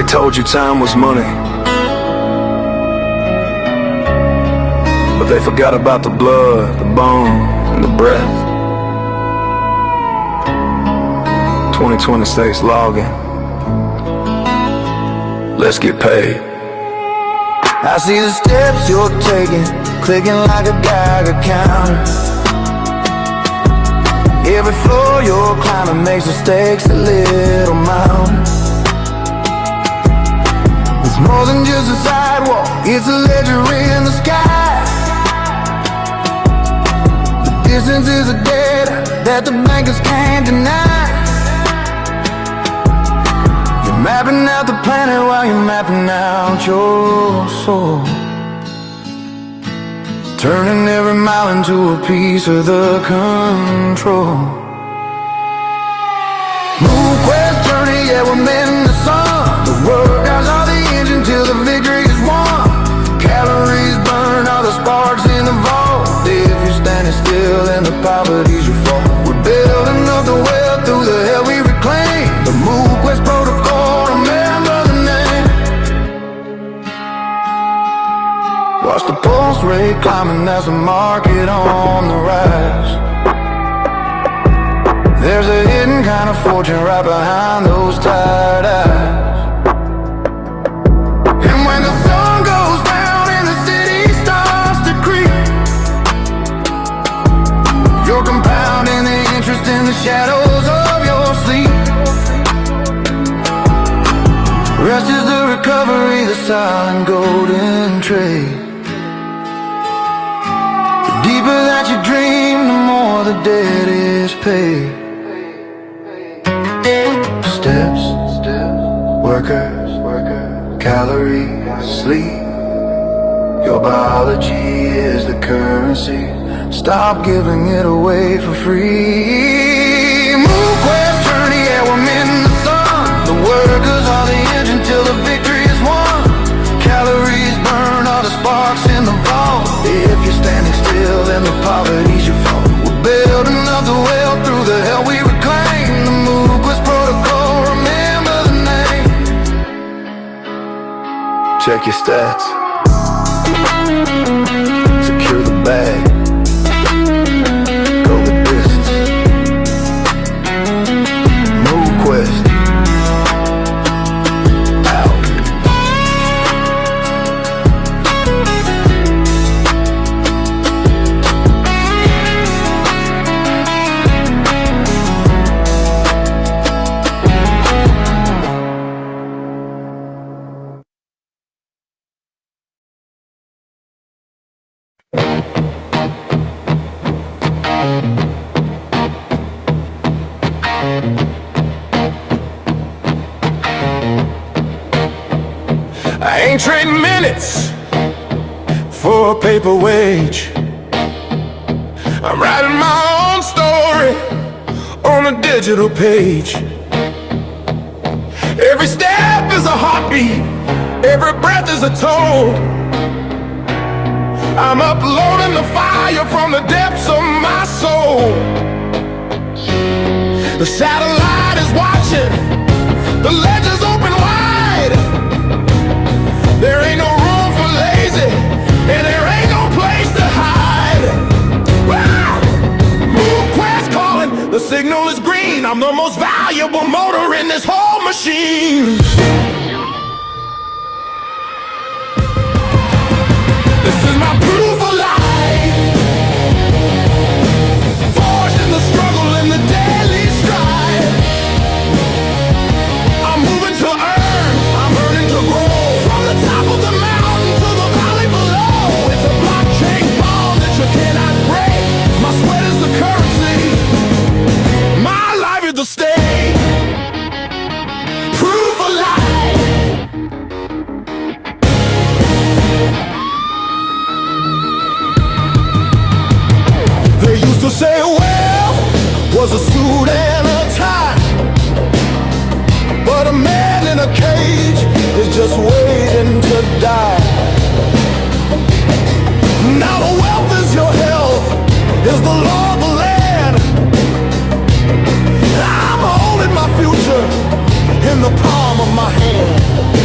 They told you time was money, but they forgot about the blood, the bone, and the breath. 2020 states logging. Let's get paid. I see the steps you're taking, clicking like a Geiger counter. Every floor you're climbing makes mistakes a little mountain. It's more than just a sidewalk, it's a ledger in the sky. The distance is a data that the bankers can't deny. You're mapping out the planet while you're mapping out your soul, turning every mile into a piece of the control. MoveQuest journey, yeah, we're men in the sun. The world drives all the engine till the victory is won. Calories burn all the sparks in the vault. If you're standing still, then the poverty's your fault. We're building up the wealth through the hell we reclaim. The MoveQuest protocol, remember the name. Watch the pulse rate climbing as the market on the rise. There's a hidden kind of fortune right behind those tired eyes. And when the sun goes down and the city starts to creep, you're compounding the interest in the shadows of your sleep. Rest is the recovery, the silent golden trade. The deeper that you dream, the more the debt is paid. Steps, workers, calories, sleep. Your biology is the currency. Stop giving it away for free. MoveQuest journey, yeah, we're men in the sun. The workers are the engine till the victory is won. Calories burn all the sparks in the vault. If you're standing still, then the poverty's your fault. We're building up the wealth through the hell we reclaim. The MoveQuest protocol, remember the name. Check your stats. Secure the bag. Go the distance. MoveQuest. Out. I ain't trading minutes for a paper wage. I'm writing my own story on a digital page. Every step is a heartbeat, every breath is a toll. I'm uploading the fire from the depths of my soul. The satellite is watching, the ledger's open wide. There ain't no room for lazy, and there ain't no place to hide. MoveQuest calling, the signal is green. I'm the most valuable motor in this whole machine. This is my proof of life, forged in the struggle and the daily strife. I'm moving to earn, I'm earning to grow. From the top of the mountain to the valley below, it's a blockchain bond that you cannot break. My sweat is the currency, my life is the stake. Proof of life. They used to say wealth was a suit and a tie, but a man in a cage is just waiting to die. Now the wealth is your health, is the law of the land. I'm holding my future in the palm of my hand.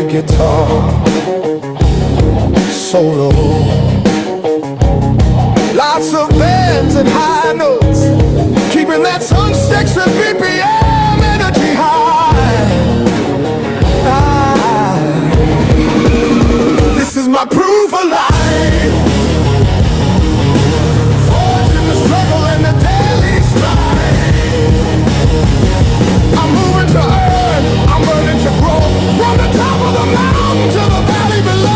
electric guitar, solo. Lots of bends and high notes, keeping that sun sticks and BPM energy high. This is my proof of life. Forged in the struggle and the daily strife. I'm moving to earn, I'm burning to grow. From the top of the mountain to the valley below.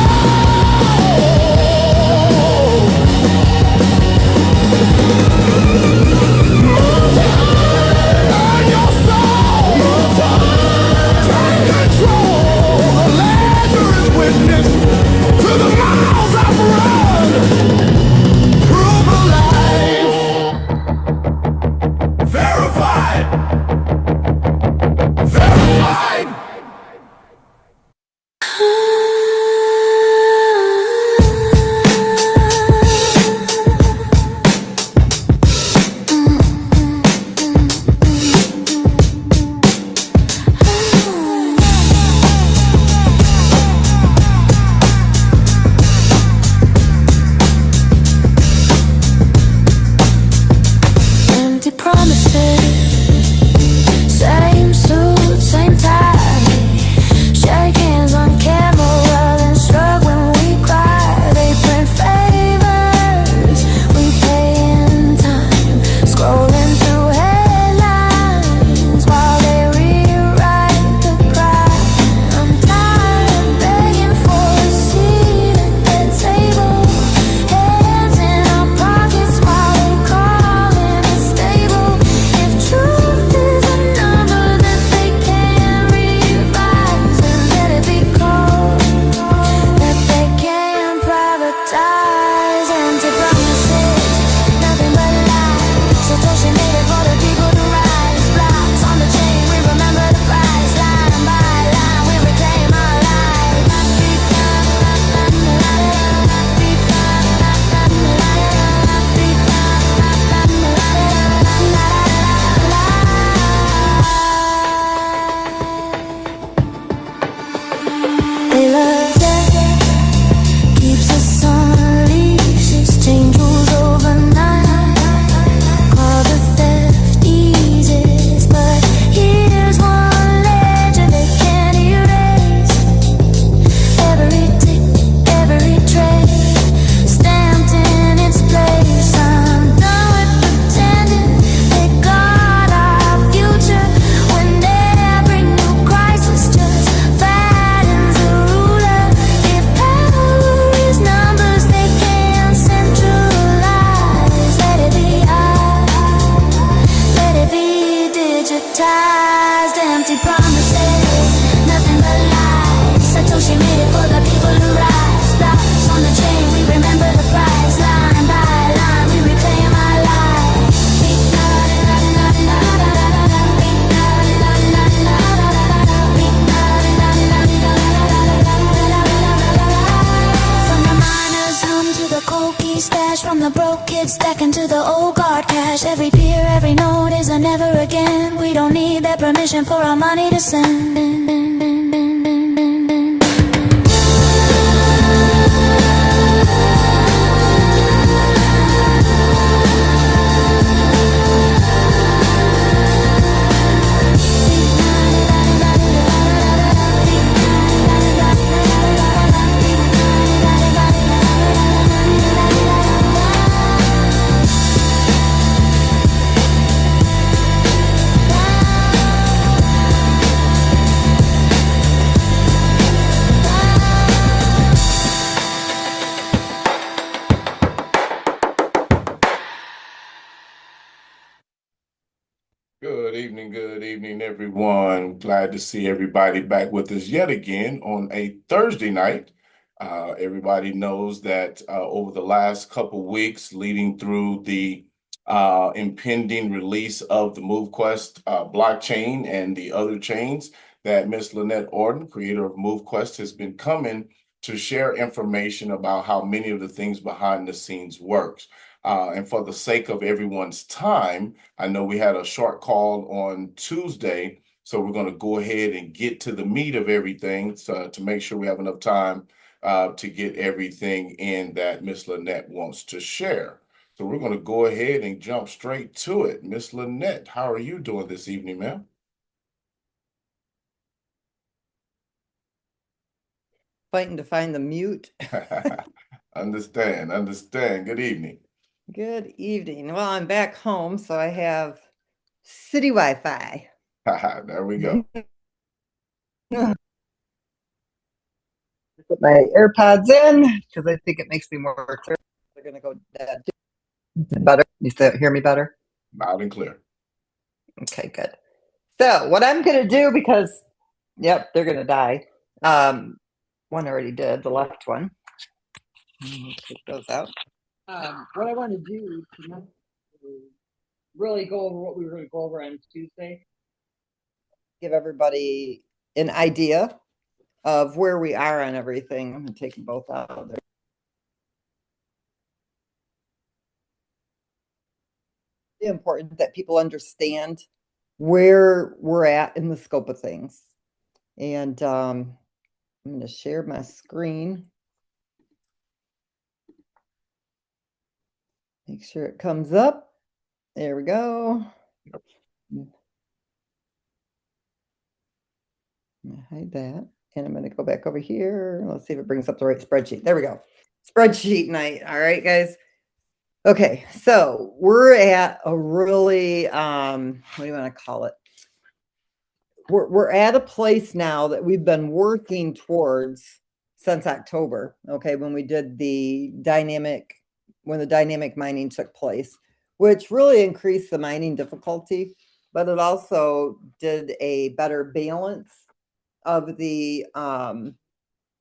From the broke kids stacking to the old guard cash. Every peer, every note is a never again. We don't need their permission for our money to send. Good evening, everyone. Glad to see everybody back with us yet again on a Thursday night. Everybody knows that over the last couple weeks, leading through the impending release of the MoveQuest blockchain and the other chains, that Miss Lynette Orton, creator of MoveQuest, has been coming to share information about how many of the things behind the scenes works. And for the sake of everyone's time, I know we had a short call on Tuesday, So we're going to go ahead and get to the meat of everything to make sure we have enough time to get everything in that Miss Lynette wants to share. So we're going to go ahead and jump straight to it. Miss Lynette, how are you doing this evening, ma'am? Fighting to find the mute. Understand. Good evening. Good evening. Well, I'm back home, so I have city Wi-Fi. There we go. Put my AirPods in because I think it makes me more clear. They're gonna go dead. Better? You still hear me better? Loud and clear. Okay, good. So what I'm gonna do, because yep, they're gonna die. One already did, the left one. Take those out. What I want to do tonight is really go over what we were going to go over on Tuesday. Give everybody an idea of where we are on everything. I'm going to take them both out of there. It's important that people understand where we're at in the scope of things. And I'm going to share my screen. Make sure it comes up. There we go. Yep. I'm going to hide that. And I'm going to go back over here. Let's see if it brings up the right spreadsheet. There we go. Spreadsheet night. All right, guys. Okay, so we're at a really, what do you want to call it? We're at a place now that we've been working towards since October, okay, when we did the dynamic mining took place, which really increased the mining difficulty, but it also did a better balance of the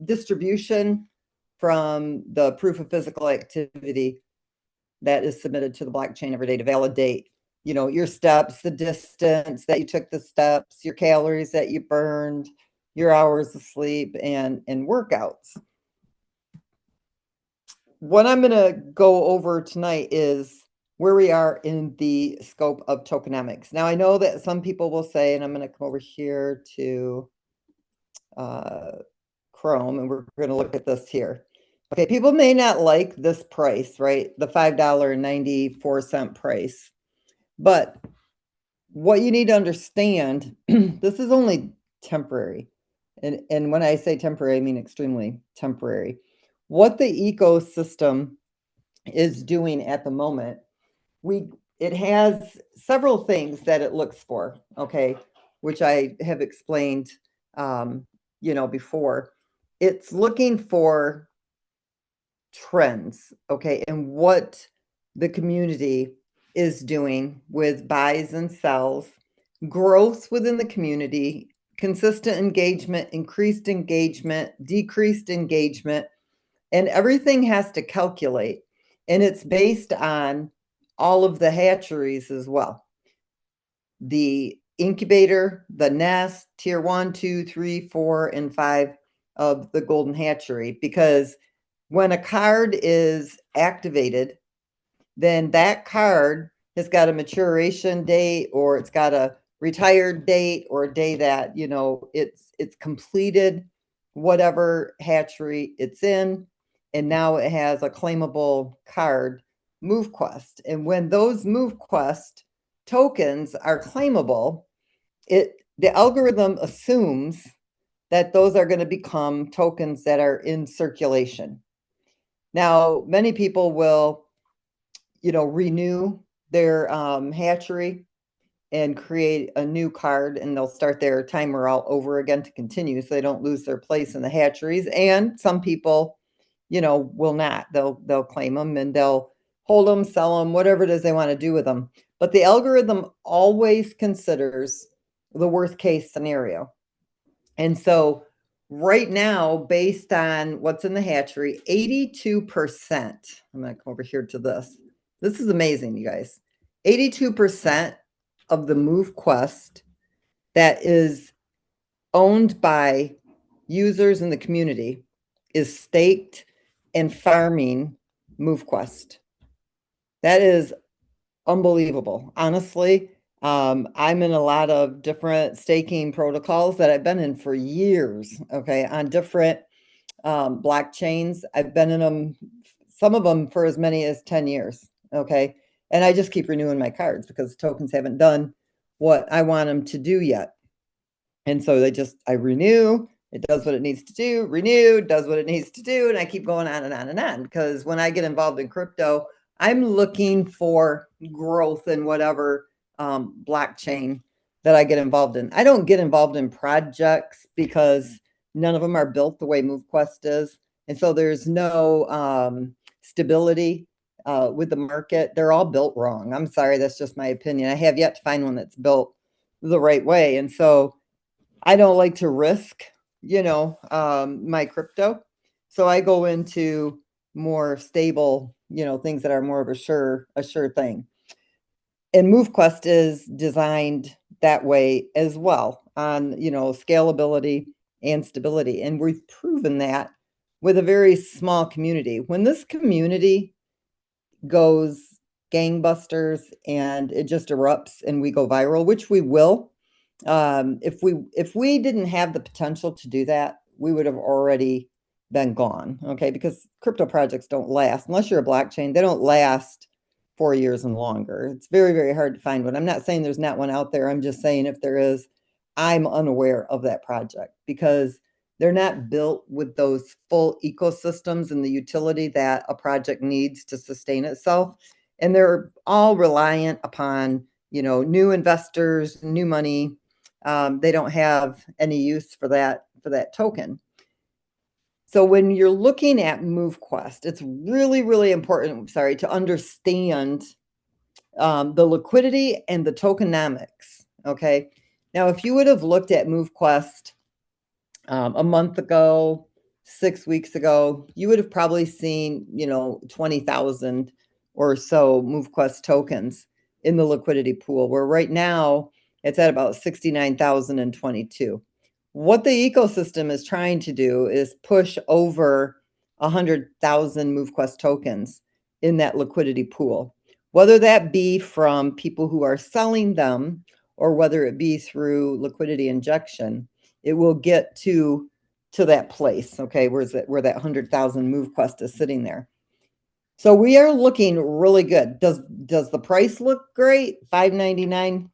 distribution from the proof of physical activity that is submitted to the blockchain every day to validate, you know, your steps, the distance that you took the steps, your calories that you burned, your hours of sleep, and workouts. What I'm going to go over tonight is where we are in the scope of tokenomics. Now, I know that some people will say, and I'm going to come over here to Chrome, and we're going to look at this here. Okay, people may not like this price, right? The $5.94 price. But what you need to understand, this is only temporary. And when I say temporary, I mean extremely temporary. What the ecosystem is doing at the moment, it has several things that it looks for, okay, which I have explained, you know, before. It's looking for trends, okay, and what the community is doing with buys and sells, growth within the community, consistent engagement, increased engagement, decreased engagement, and everything has to calculate. And it's based on all of the hatcheries as well. The incubator, the nest, tier 1, 2, 3, 4, and 5 of the golden hatchery, because when a card is activated, then that card has got a maturation date, or it's got a retired date, or a day that, you know, it's completed whatever hatchery it's in, and now it has a claimable card, MoveQuest. And when those MoveQuest tokens are claimable, the algorithm assumes that those are going to become tokens that are in circulation. Now, many people will, you know, renew their hatchery and create a new card, and they'll start their timer all over again to continue so they don't lose their place in the hatcheries. And some people, you know, will not. They'll claim them and they'll hold them, sell them, whatever it is they want to do with them. But the algorithm always considers the worst case scenario. And so right now, based on what's in the hatchery, 82%, I'm going to come over here to this. This is amazing, you guys. 82% of the MoveQuest that is owned by users in the community is staked and farming MoveQuest. That is unbelievable. Honestly, I'm in a lot of different staking protocols that I've been in for years, okay, on different blockchains. I've been in them, some of them for as many as 10 years, okay? And I just keep renewing my cards because tokens haven't done what I want them to do yet. And so I renew, it does what it needs to do, renew, does what it needs to do, and I keep going on and on and on. Because when I get involved in crypto, I'm looking for growth in whatever blockchain that I get involved in. I don't get involved in projects because none of them are built the way MoveQuest is. And so there's no stability with the market. They're all built wrong. I'm sorry, that's just my opinion. I have yet to find one that's built the right way. And so I don't like to risk, my crypto. So I go into more stable, things that are more of a sure thing. And MoveQuest is designed that way as well on, scalability and stability. And we've proven that with a very small community. When this community goes gangbusters and it just erupts and we go viral, which we will, if we didn't have the potential to do that, we would have already been gone, okay? Because crypto projects don't last unless you're a blockchain. They don't last 4 years and longer. It's very, very hard to find one. I'm not saying there's not one out there. I'm just saying if there is, I'm unaware of that project because they're not built with those full ecosystems and the utility that a project needs to sustain itself. And they're all reliant upon, new investors, new money. They don't have any use for that token. So when you're looking at MoveQuest, it's really, really important, to understand the liquidity and the tokenomics, okay? Now, if you would have looked at MoveQuest a month ago, 6 weeks ago, you would have probably seen, 20,000 or so MoveQuest tokens in the liquidity pool, where right now it's at about 69,022. What the ecosystem is trying to do is push over 100,000 MoveQuest tokens in that liquidity pool, whether that be from people who are selling them or whether it be through liquidity injection. It will get to that place, okay, where that 100,000 MoveQuest is sitting there. So we are looking really good. Does the price look great? $5.99?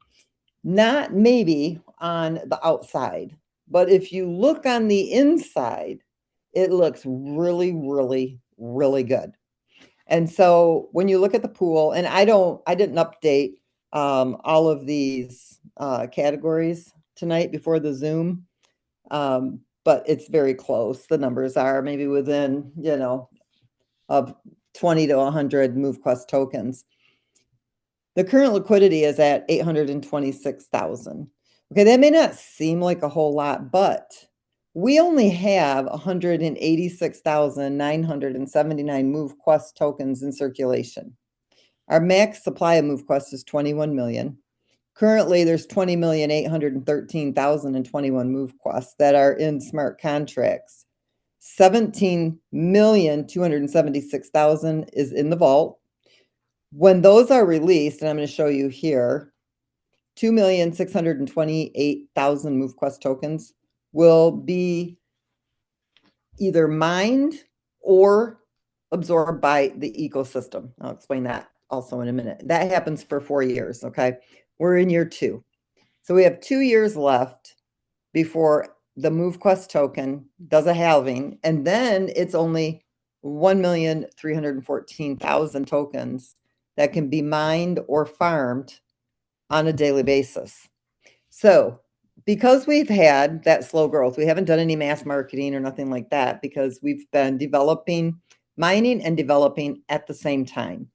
Not maybe on the outside, but if you look on the inside, it looks really, really, really good. And so when you look at the pool, and I didn't update all of these categories tonight before the Zoom, but it's very close. The numbers are maybe within, of 20 to 100 MoveQuest tokens. The current liquidity is at 826,000. Okay, that may not seem like a whole lot, but we only have 186,979 MoveQuest tokens in circulation. Our max supply of MoveQuest is 21 million. Currently, there's 20,813,021 MoveQuests that are in smart contracts. 17,276,000 is in the vault. When those are released, and I'm going to show you here, 2,628,000 MoveQuest tokens will be either mined or absorbed by the ecosystem. I'll explain that also in a minute. That happens for 4 years, okay? We're in year 2. So we have 2 years left before the MoveQuest token does a halving, and then it's only 1,314,000 tokens that can be mined or farmed on a daily basis. So because we've had that slow growth, we haven't done any mass marketing or nothing like that because we've been mining and developing at the same time.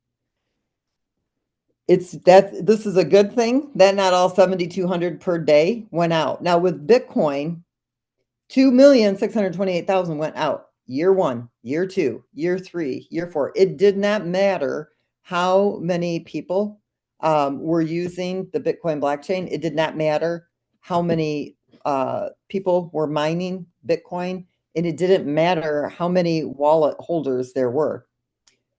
This is a good thing that not all 7,200 per day went out. Now with Bitcoin, 2,628,000 went out year 1, year 2, year 3, year 4. It did not matter how many people were using the Bitcoin blockchain. It did not matter how many people were mining Bitcoin, and it didn't matter how many wallet holders there were.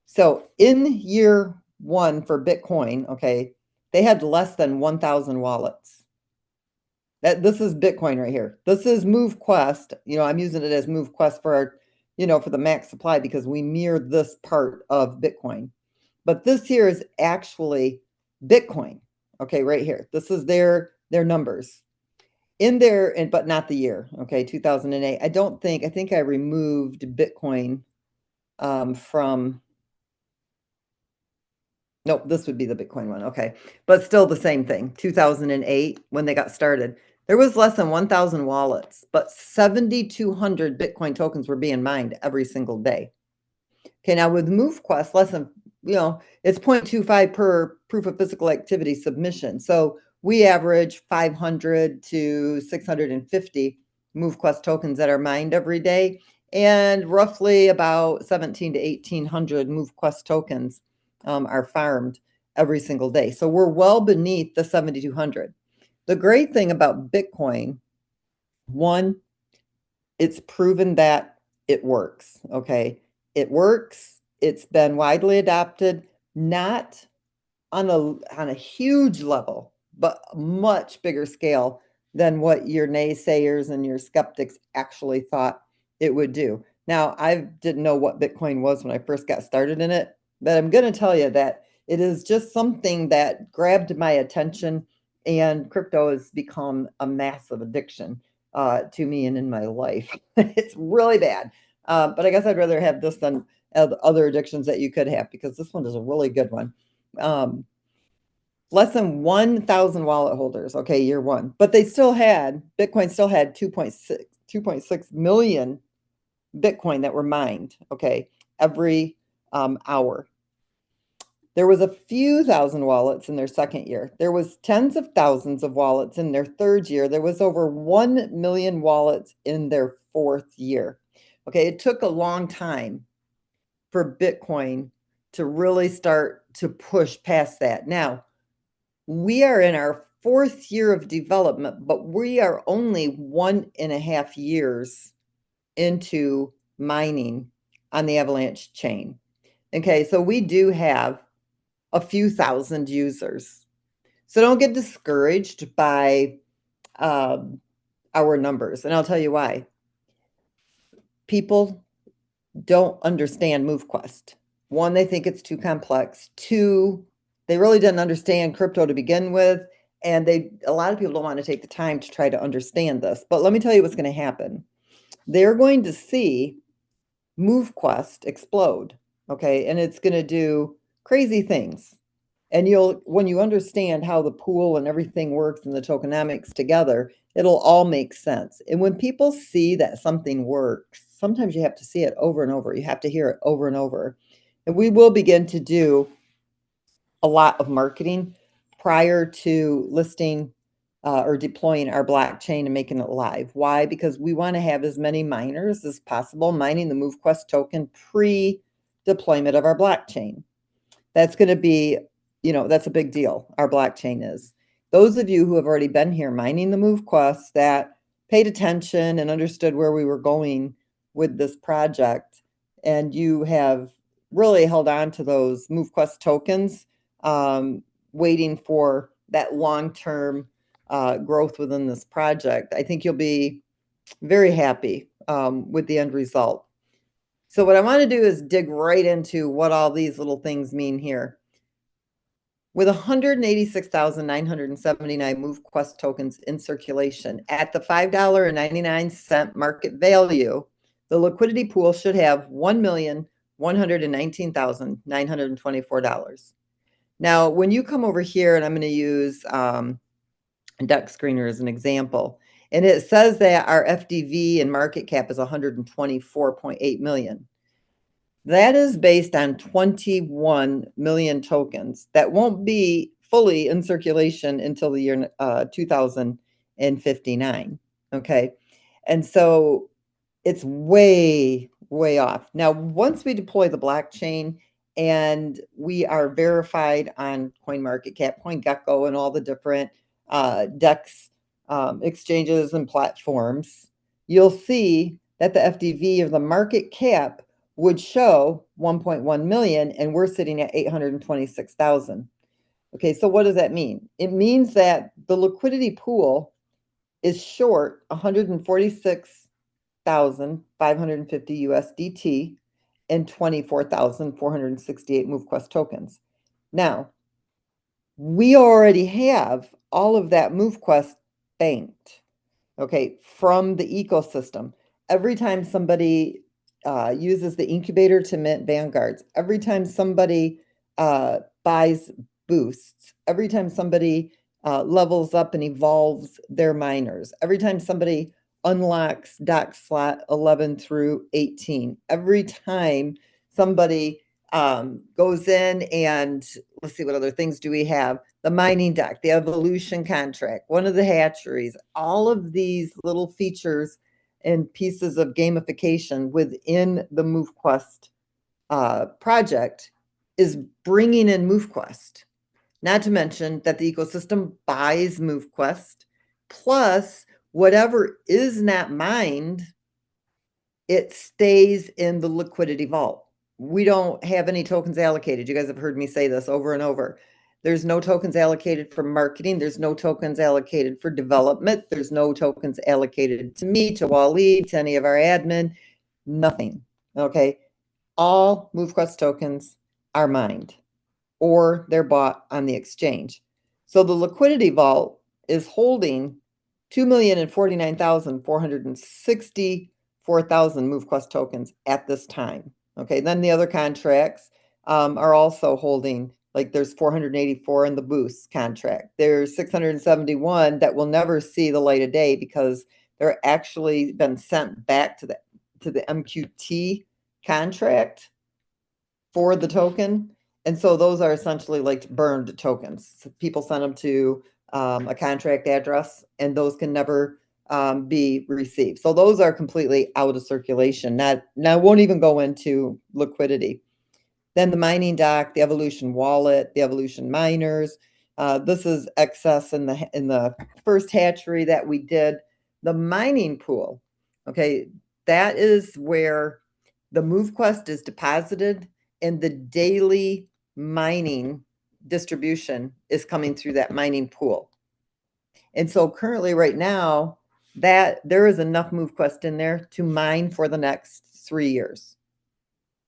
So in year 1 for Bitcoin, okay, they had less than 1,000 wallets. This is Bitcoin right here. This is MoveQuest. I'm using it as MoveQuest for our, for the max supply because we mirror this part of Bitcoin. But this here is actually Bitcoin. Okay, right here. This is their numbers in there, but not the year. Okay, 2008. I think I removed Bitcoin from. Nope, this would be the Bitcoin one. Okay, but still the same thing. 2008 when they got started. There was less than 1,000 wallets, but 7,200 Bitcoin tokens were being mined every single day. Okay, now with MoveQuest, less than, it's 0.25 per proof of physical activity submission. So we average 500 to 650 MoveQuest tokens that are mined every day, and roughly about 17 to 1,800 MoveQuest tokens are farmed every single day. So we're well beneath the 7,200. The great thing about Bitcoin, one, it's proven that it works. Okay, it works. It's been widely adopted, not on a huge level, but a much bigger scale than what your naysayers and your skeptics actually thought it would do. Now, I didn't know what Bitcoin was when I first got started in it, but I'm going to tell you that it is just something that grabbed my attention, and crypto has become a massive addiction to me and in my life. It's really bad. But I guess I'd rather have this than other addictions that you could have, because this one is a really good one. Less than 1,000 wallet holders, okay, year one. But Bitcoin still had 2.6 million Bitcoin that were mined, okay, every hour. There was a few thousand wallets in their second year. There was tens of thousands of wallets in their third year. There was over 1 million wallets in their fourth year. Okay, it took a long time for Bitcoin to really start to push past that. Now, we are in our fourth year of development, but we are only 1.5 years into mining on the Avalanche chain. Okay, so we do have a few thousand users. So don't get discouraged by our numbers. And I'll tell you why. People don't understand MoveQuest. One, they think it's too complex. Two, they really didn't understand crypto to begin with. And a lot of people don't want to take the time to try to understand this. But let me tell you what's going to happen. They're going to see MoveQuest explode. Okay. And it's going to do crazy things. And when you understand how the pool and everything works and the tokenomics together, it'll all make sense. And when people see that something works, sometimes you have to see it over and over. You have to hear it over and over. And we will begin to do a lot of marketing prior to listing or deploying our blockchain and making it live. Why? Because we want to have as many miners as possible mining the MoveQuest token pre-deployment of our blockchain. That's going to be, that's a big deal. Our blockchain is. Those of you who have already been here mining the MoveQuest, that paid attention and understood where we were going with this project, and you have really held on to those MoveQuest tokens, waiting for that long-term growth within this project, I think you'll be very happy with the end result. So what I want to do is dig right into what all these little things mean here. With 186,979 MoveQuest tokens in circulation at the $5.99 market value, the liquidity pool should have $1,119,924. Now, when you come over here, and I'm going to use Deck Screener as an example, and it says that our FDV and market cap is 124.8 million. That is based on 21 million tokens that won't be fully in circulation until the year 2059. Okay. And so it's way, way off. Now, once we deploy the blockchain and we are verified on CoinMarketCap, CoinGecko, and all the different DEX exchanges and platforms, you'll see that the FDV of the market cap would show 1.1 million, and we're sitting at 826,000. Okay, so what does that mean? It means that the liquidity pool is short 146,550 USDT and 24,468 MoveQuest tokens. Now, we already have all of that MoveQuest banked, okay, from the ecosystem. Every time somebody uses the incubator to mint Vanguards, every time somebody buys boosts, every time somebody levels up and evolves their miners, every time somebody unlocks doc slot 11 through 18, every time somebody goes in and let's see, what other things do we have? The mining dock, the evolution contract, one of the hatcheries, all of these little features and pieces of gamification within the MoveQuest project is bringing in MoveQuest. Not to mention that the ecosystem buys MoveQuest, plus whatever is not mined, it stays in the liquidity vault. We don't have any tokens allocated. You guys have heard me say this over and over. There's no tokens allocated for marketing. There's no tokens allocated for development. There's no tokens allocated to me, to Waleed, to any of our admin. Nothing. Okay. All MoveQuest tokens are mined or they're bought on the exchange. So the liquidity vault is holding 2,049,464,000 MoveQuest tokens at this time. Okay, then the other contracts are also holding, like there's 484 in the Boost contract. There's 671 that will never see the light of day because they're actually been sent back to the MQT contract for the token. And so those are essentially like burned tokens. So people send them to a contract address, and those can never be received. So those are completely out of circulation. Now won't even go into liquidity. Then the mining dock, the Evolution wallet, the Evolution miners. This is excess in the first hatchery that we did. The mining pool, okay, that is where the MoveQuest is deposited, and the daily mining distribution is coming through that mining pool. And so currently right now, that there is enough MoveQuest in there to mine for the next 3 years.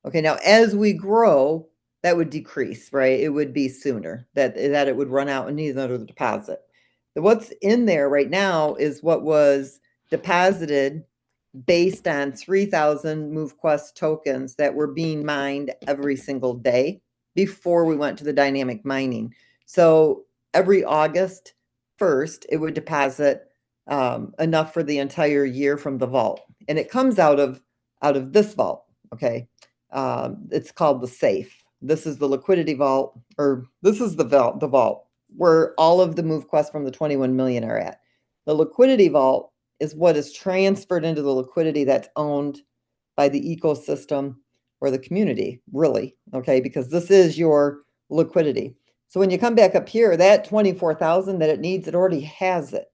Okay, now as we grow, that would decrease, right? It would be sooner that it would run out and need another deposit. But what's in there right now is what was deposited based on 3,000 MoveQuest tokens that were being mined every single day before we went to the dynamic mining. So every August 1st, it would deposit enough for the entire year from the vault. And it comes out of this vault, okay? It's called the safe. This is the liquidity vault, or this is the vault where all of the MoveQuest from the 21 million are at. The liquidity vault is what is transferred into the liquidity that's owned by the ecosystem or the community, really, okay? Because this is your liquidity. So when you come back up here, that 24,000 that it needs, it already has it.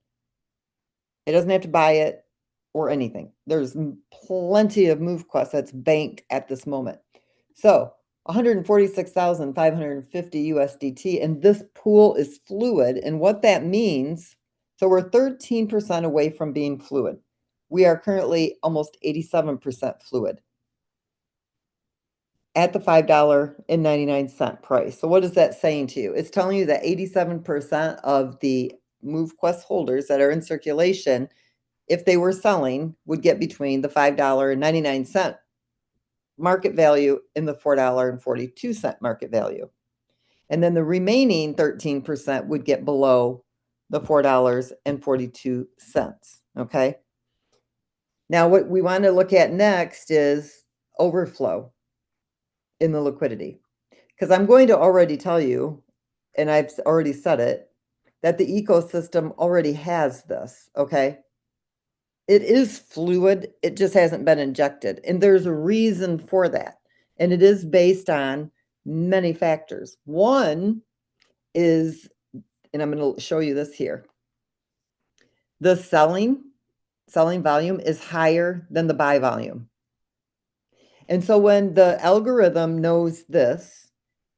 It doesn't have to buy it or anything. There's plenty of MoveQuest that's banked at this moment. So 146,550 USDT, and this pool is fluid. And what that means, so we're 13% away from being fluid. We are currently almost 87% fluid at the $5.99 price. So what is that saying to you? It's telling you that 87% of the MoveQuest holders that are in circulation, if they were selling, would get between the $5.99 market value and the $4.42 market value. And then the remaining 13% would get below the $4.42. Okay. Now, what we want to look at next is overflow in the liquidity. Because I'm going to already tell you, and I've already said it, that the ecosystem already has this. Okay. It is fluid. It just hasn't been injected. And there's a reason for that. And it is based on many factors. One is, and I'm going to show you this here. The selling volume is higher than the buy volume. And so when the algorithm knows this,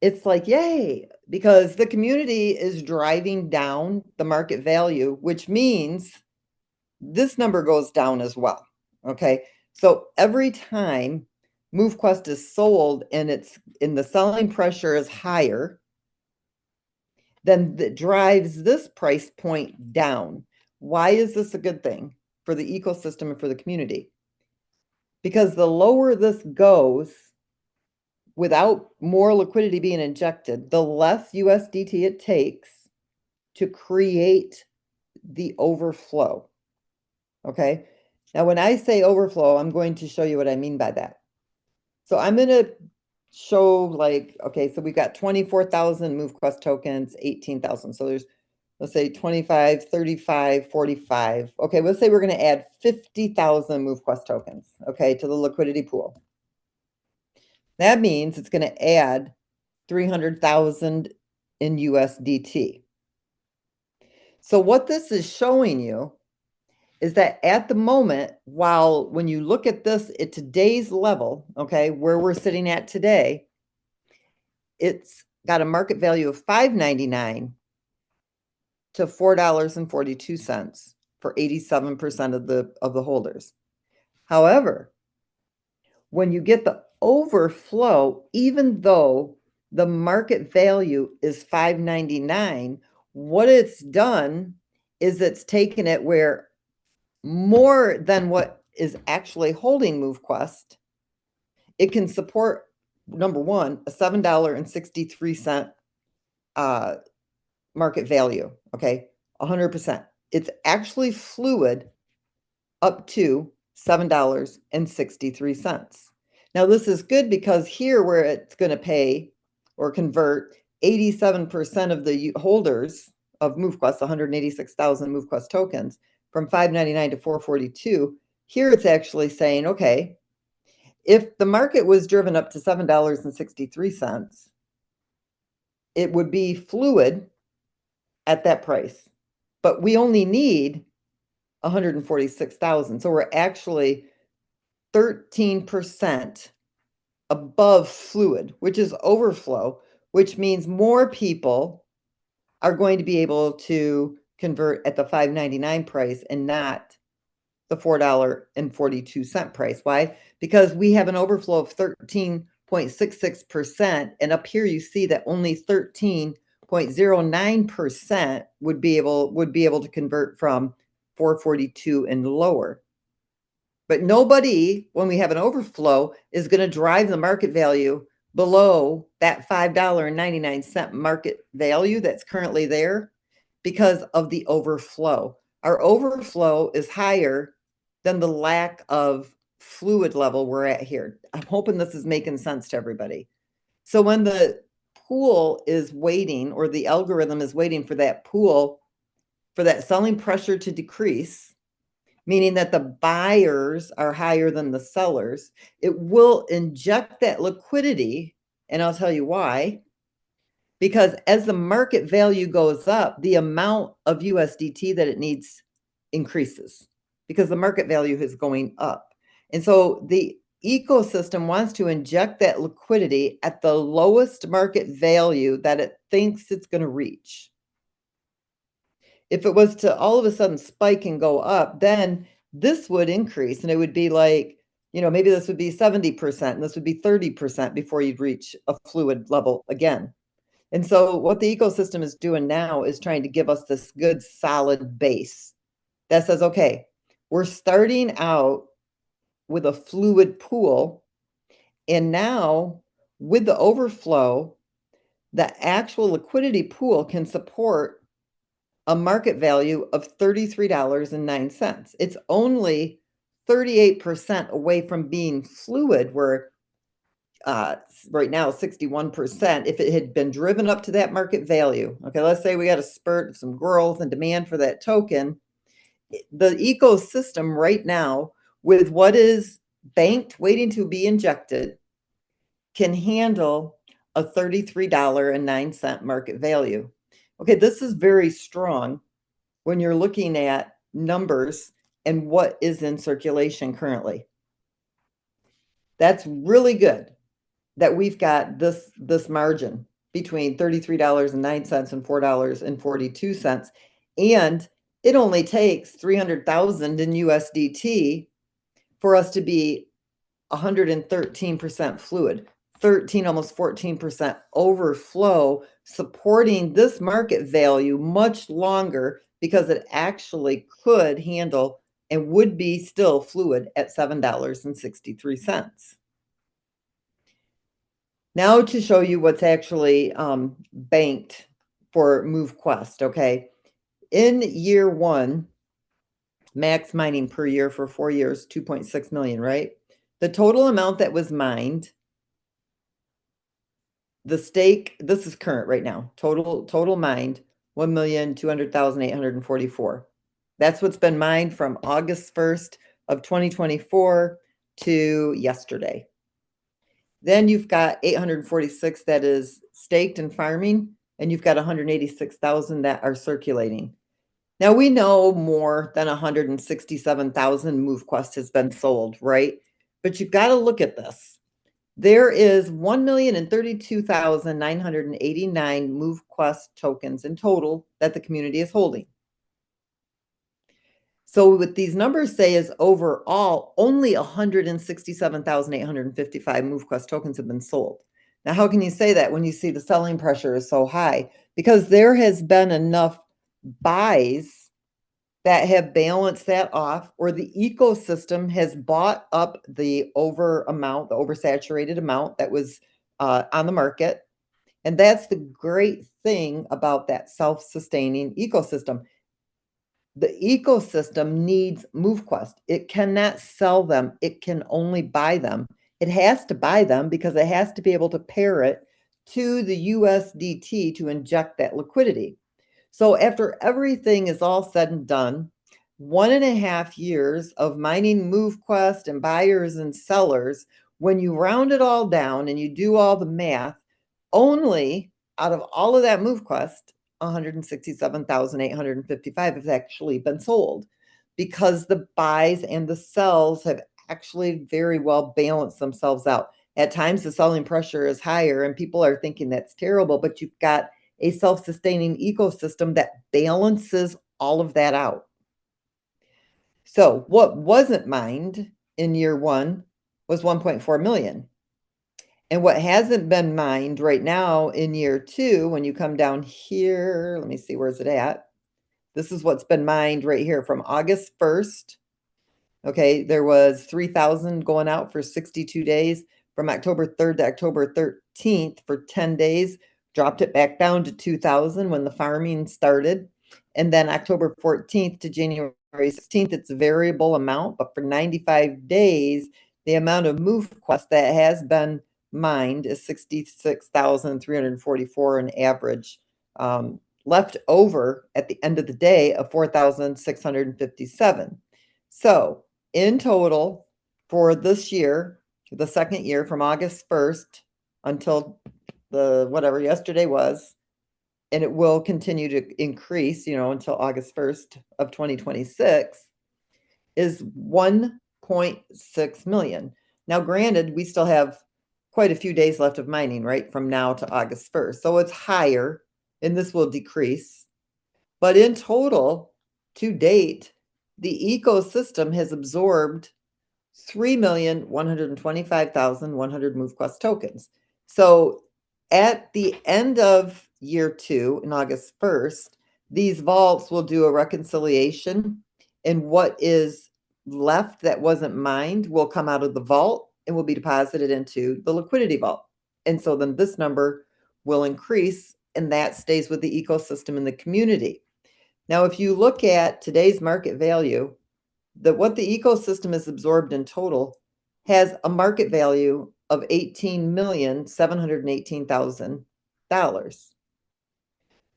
it's like, yay, because the community is driving down the market value, which means this number goes down as well. Okay. So every time MoveQuest is sold and the selling pressure is higher, then that drives this price point down. Why is this a good thing for the ecosystem and for the community? Because the lower this goes, without more liquidity being injected, the less USDT it takes to create the overflow. Okay. Now, when I say overflow, I'm going to show you what I mean by that. So I'm going to show like, okay, so we've got 24,000 MoveQuest tokens, 18,000. So there's, let's say 25, 35, 45. Okay, let's say we're going to add 50,000 MoveQuest tokens, okay, to the liquidity pool. That means it's going to add 300,000 in USDT. So what this is showing you is that at the moment, when you look at this at today's level, okay, where we're sitting at today, it's got a market value of $5.99 to $4.42 for 87% of the holders. However, when you get the overflow, even though the market value is $5.99, what it's done is it's taken it where more than what is actually holding MoveQuest, it can support, number one, a $7.63 market value, okay, 100%. It's actually fluid up to $7.63. Now, this is good because here where it's going to pay or convert 87% of the holders of MoveQuest, 186,000 MoveQuest tokens, from $5.99 to $4.42, here it's actually saying, okay, if the market was driven up to $7.63, it would be fluid at that price. But we only need 146,000. So we're actually 13% above fluid, which is overflow, which means more people are going to be able to convert at the $5.99 price and not the $4.42 price. Why? Because we have an overflow of 13.66%, and up here you see that only 13.09% would be able to convert from 442 and lower. But nobody, when we have an overflow, is going to drive the market value below that $5.99 market value that's currently there because of the overflow. Our overflow is higher than the lack of fluid level we're at here. I'm hoping this is making sense to everybody. So when the pool is waiting, or the algorithm is waiting for that pool, for that selling pressure to decrease, meaning that the buyers are higher than the sellers, it will inject that liquidity, and I'll tell you why. Because as the market value goes up, the amount of USDT that it needs increases because the market value is going up. And so the ecosystem wants to inject that liquidity at the lowest market value that it thinks it's going to reach. If it was to all of a sudden spike and go up, then this would increase, and it would be like, maybe this would be 70% and this would be 30% before you'd reach a fluid level again. And so what the ecosystem is doing now is trying to give us this good solid base that says, okay, we're starting out with a fluid pool, and now with the overflow, the actual liquidity pool can support a market value of $33.09. It's only 38% away from being fluid, where right now 61%, if it had been driven up to that market value. Okay, let's say we got a spurt of some growth and demand for that token. The ecosystem right now, with what is banked waiting to be injected, can handle a $33.09 market value. Okay, this is very strong when you're looking at numbers and what is in circulation currently. That's really good that we've got this margin. between $33.09 and $4.42. And it only takes 300,000 in USDT for us to be 113% fluid, 13, almost 14% overflow, supporting this market value much longer because it actually could handle and would be still fluid at $7.63. Now to show you what's actually banked for MoveQuest, okay? In year one, max mining per year for 4 years, 2.6 million, right? The total amount that was mined, the stake, this is current right now, total mined, 1,200,844. That's what's been mined from August 1st of 2024 to yesterday. Then you've got 846 that is staked and farming, and you've got 186,000 that are circulating. Now we know more than 167,000 MoveQuest has been sold, right? But you've got to look at this. There is 1,032,989 MoveQuest tokens in total that the community is holding. So what these numbers say is overall, only 167,855 MoveQuest tokens have been sold. Now, how can you say that when you see the selling pressure is so high? Because there has been enough buys that have balanced that off, or the ecosystem has bought up the oversaturated amount that was on the market. And that's the great thing about that self-sustaining ecosystem. The ecosystem needs MoveQuest. It cannot sell them. It can only buy them. It has to buy them because it has to be able to pair it to the USDT to inject that liquidity. So after everything is all said and done, 1.5 years of mining MoveQuest and buyers and sellers, when you round it all down and you do all the math, only out of all of that MoveQuest, 167,855 have actually been sold, because the buys and the sells have actually very well balanced themselves out. At times the selling pressure is higher and people are thinking that's terrible, but you've got a self-sustaining ecosystem that balances all of that out. So what wasn't mined in year one was 1.4 million. And what hasn't been mined right now in year two, when you come down here, let me see, where's it at? This is what's been mined right here from August 1st. Okay, there was 3,000 going out for 62 days. From October 3rd to October 13th for 10 days, dropped it back down to 2,000 when the farming started. And then October 14th to January 16th, it's a variable amount, but for 95 days, the amount of MoveQuest that has been mined is 66,344 on average. Left over at the end of the day of 4,657. So in total for this year, the second year from August 1st until the whatever yesterday was, and it will continue to increase, until August 1st of 2026, is 1.6 million. Now, granted, we still have quite a few days left of mining, right, from now to August 1st. So it's higher, and this will decrease. But in total, to date, the ecosystem has absorbed 3,125,100 MoveQuest tokens. So at the end of year two, in August 1st, these vaults will do a reconciliation, and what is left that wasn't mined will come out of the vault and will be deposited into the liquidity vault. And so then this number will increase, and that stays with the ecosystem and the community. Now, if you look at today's market value, what the ecosystem has absorbed in total has a market value of $18,718,000.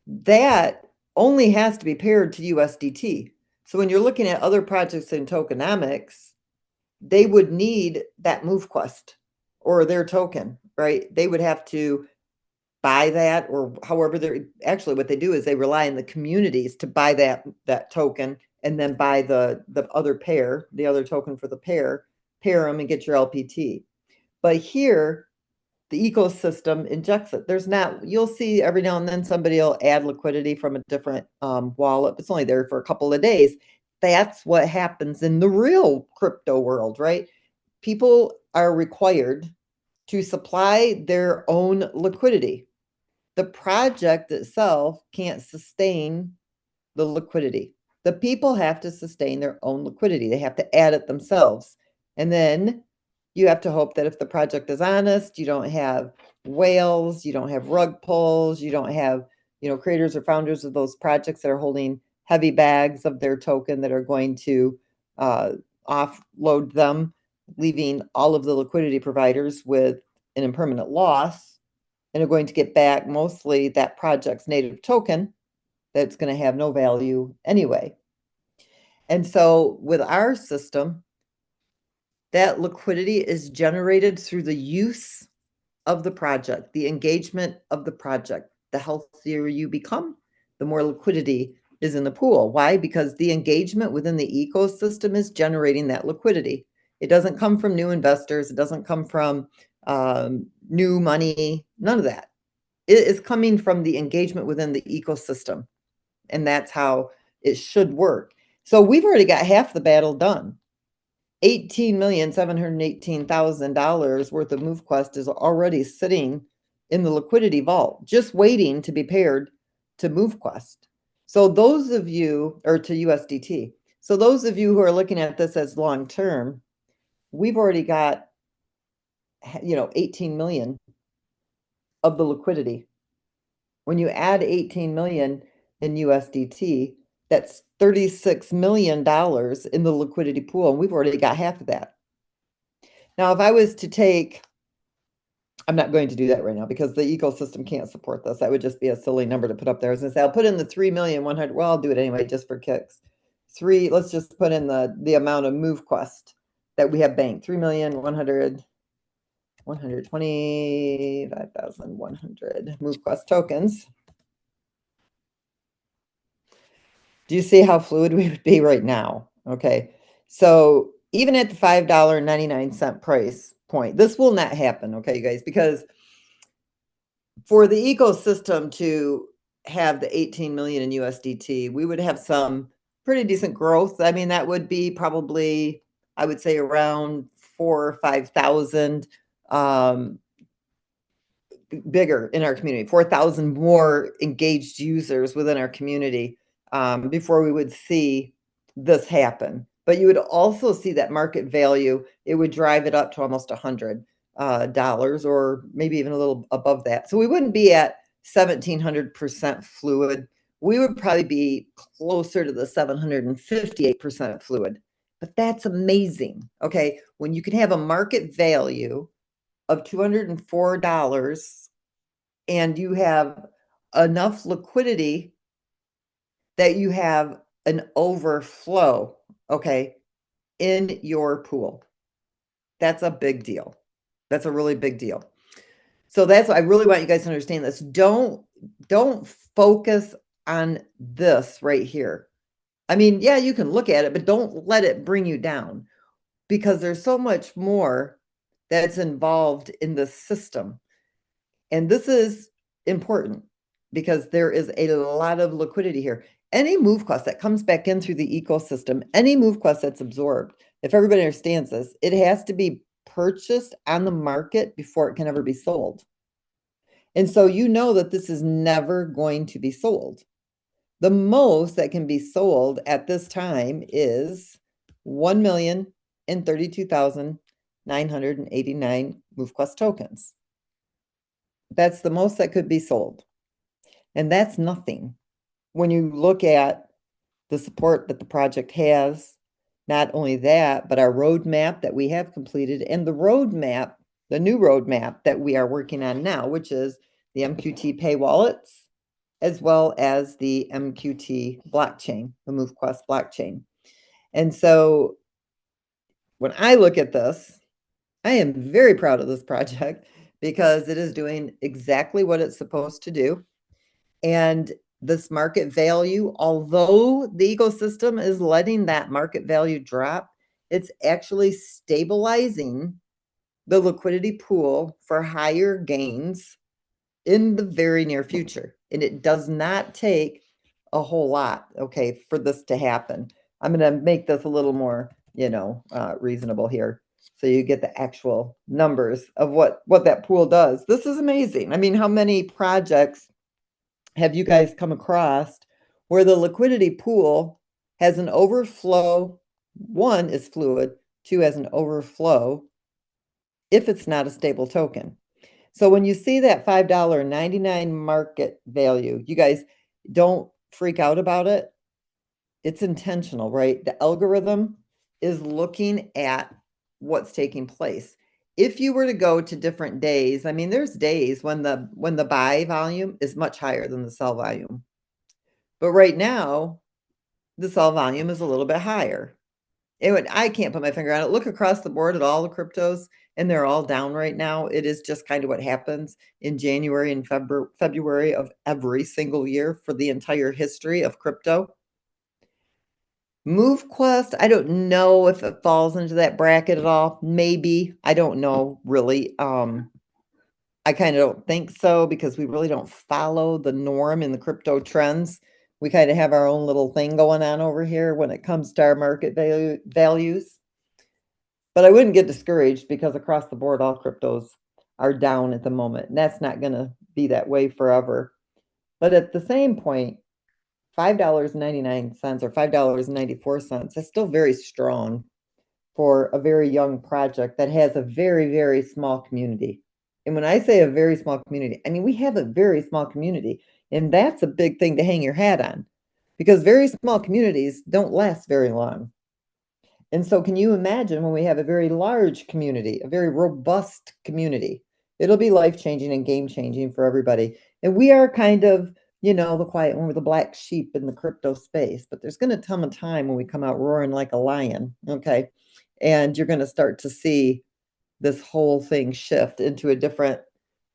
That only has to be paired to USDT. So when you're looking at other projects in tokenomics, they would need that MoveQuest or their token, right? They would have to buy that, or however they're actually, what they do is they rely on the communities to buy that token, and then buy the other pair, the other token for the pair them and get your LPT. But here, the ecosystem injects it. There's not, you'll see every now and then somebody will add liquidity from a different wallet. It's only there for a couple of days. That's what happens in the real crypto world, right? People are required to supply their own liquidity. The project itself can't sustain the liquidity. The people have to sustain their own liquidity. They have to add it themselves. And then you have to hope that if the project is honest, you don't have whales, you don't have rug pulls, you don't have, creators or founders of those projects that are holding heavy bags of their token that are going to offload them, leaving all of the liquidity providers with an impermanent loss, and are going to get back mostly that project's native token that's going to have no value anyway. And so with our system, that liquidity is generated through the use of the project, the engagement of the project. The healthier you become, the more liquidity is in the pool. Why? Because the engagement within the ecosystem is generating that liquidity. It doesn't come from new investors. It doesn't come from new money, none of that. It is coming from the engagement within the ecosystem. And that's how it should work. So we've already got half the battle done. $18,718,000 worth of MoveQuest is already sitting in the liquidity vault, just waiting to be paired to MoveQuest. So those of you, or to USDT, so those of you who are looking at this as long-term, we've already got, 18 million of the liquidity. When you add 18 million in USDT, that's $36 million in the liquidity pool, and we've already got half of that. Now, if I was to take, I'm not going to do that right now because the ecosystem can't support this. That would just be a silly number to put up there. I was gonna say, I'll put in the 3,100,000. Well, I'll do it anyway, just for kicks. Let's just put in the amount of MoveQuest that we have banked, 125,100 MoveQuest tokens. Do you see how fluid we would be right now? Okay, so even at the $5.99 price point, this will not happen, okay, you guys, because for the ecosystem to have the 18 million in USDT, we would have some pretty decent growth. I mean, that would be probably, I would say, around 4,000 or 5,000 bigger in our community, 4,000 more engaged users within our community before we would see this happen. But you would also see that market value, it would drive it up to almost $100 or maybe even a little above that. So we wouldn't be at 1,700% fluid. We would probably be closer to the 758% fluid. But that's amazing, okay? When you can have a market value of $204 and you have enough liquidity that you have an overflow, okay, in your pool. That's a big deal. That's a really big deal. So that's what I really want you guys to understand this. Don't focus on this right here. I mean, yeah, you can look at it, but don't let it bring you down because there's so much more that's involved in the system. And this is important because there is a lot of liquidity here. Any MoveQuest that comes back in through the ecosystem, any MoveQuest that's absorbed, if everybody understands this, it has to be purchased on the market before it can ever be sold. And so you know that this is never going to be sold. The most that can be sold at this time is 1,032,989 MoveQuest tokens. That's the most that could be sold. And that's nothing. When you look at the support that the project has, not only that, but our roadmap that we have completed and the roadmap, the new roadmap that we are working on now, which is the MQT Pay wallets, as well as the MQT blockchain, the MoveQuest blockchain. And so when I look at this, I am very proud of this project because it is doing exactly what it's supposed to do. And this market value, although the ecosystem is letting that market value drop, it's actually stabilizing the liquidity pool for higher gains in the very near future. And it does not take a whole lot, okay, for this to happen. I'm going to make this a little more, reasonable here. So you get the actual numbers of what that pool does. This is amazing. I mean, how many projects have you guys come across where the liquidity pool has an overflow? One is fluid, two has an overflow if it's not a stable token. So when you see that $5.99 market value, you guys don't freak out about it. It's intentional, right? The algorithm is looking at what's taking place. If you were to go to different days, I mean, there's days when the buy volume is much higher than the sell volume. But right now, the sell volume is a little bit higher. I can't put my finger on it. Look across the board at all the cryptos, and they're all down right now. It is just kind of what happens in January and February of every single year for the entire history of crypto. MoveQuest, I don't know if it falls into that bracket at all. Maybe. I don't know, really. I kind of don't think so because we really don't follow the norm in the crypto trends. We kind of have our own little thing going on over here when it comes to our market values. But I wouldn't get discouraged because across the board, all cryptos are down at the moment. And that's not going to be that way forever. But at the same point, $5.99 or $5.94 is still very strong for a very young project that has a very, very small community. And when I say a very small community, I mean, we have a very small community. And that's a big thing to hang your hat on because very small communities don't last very long. And so can you imagine when we have a very large community, a very robust community, it'll be life-changing and game-changing for everybody. And we are kind of, the quiet one with the black sheep in the crypto space, but there's going to come a time when we come out roaring like a lion, okay? And you're going to start to see this whole thing shift into into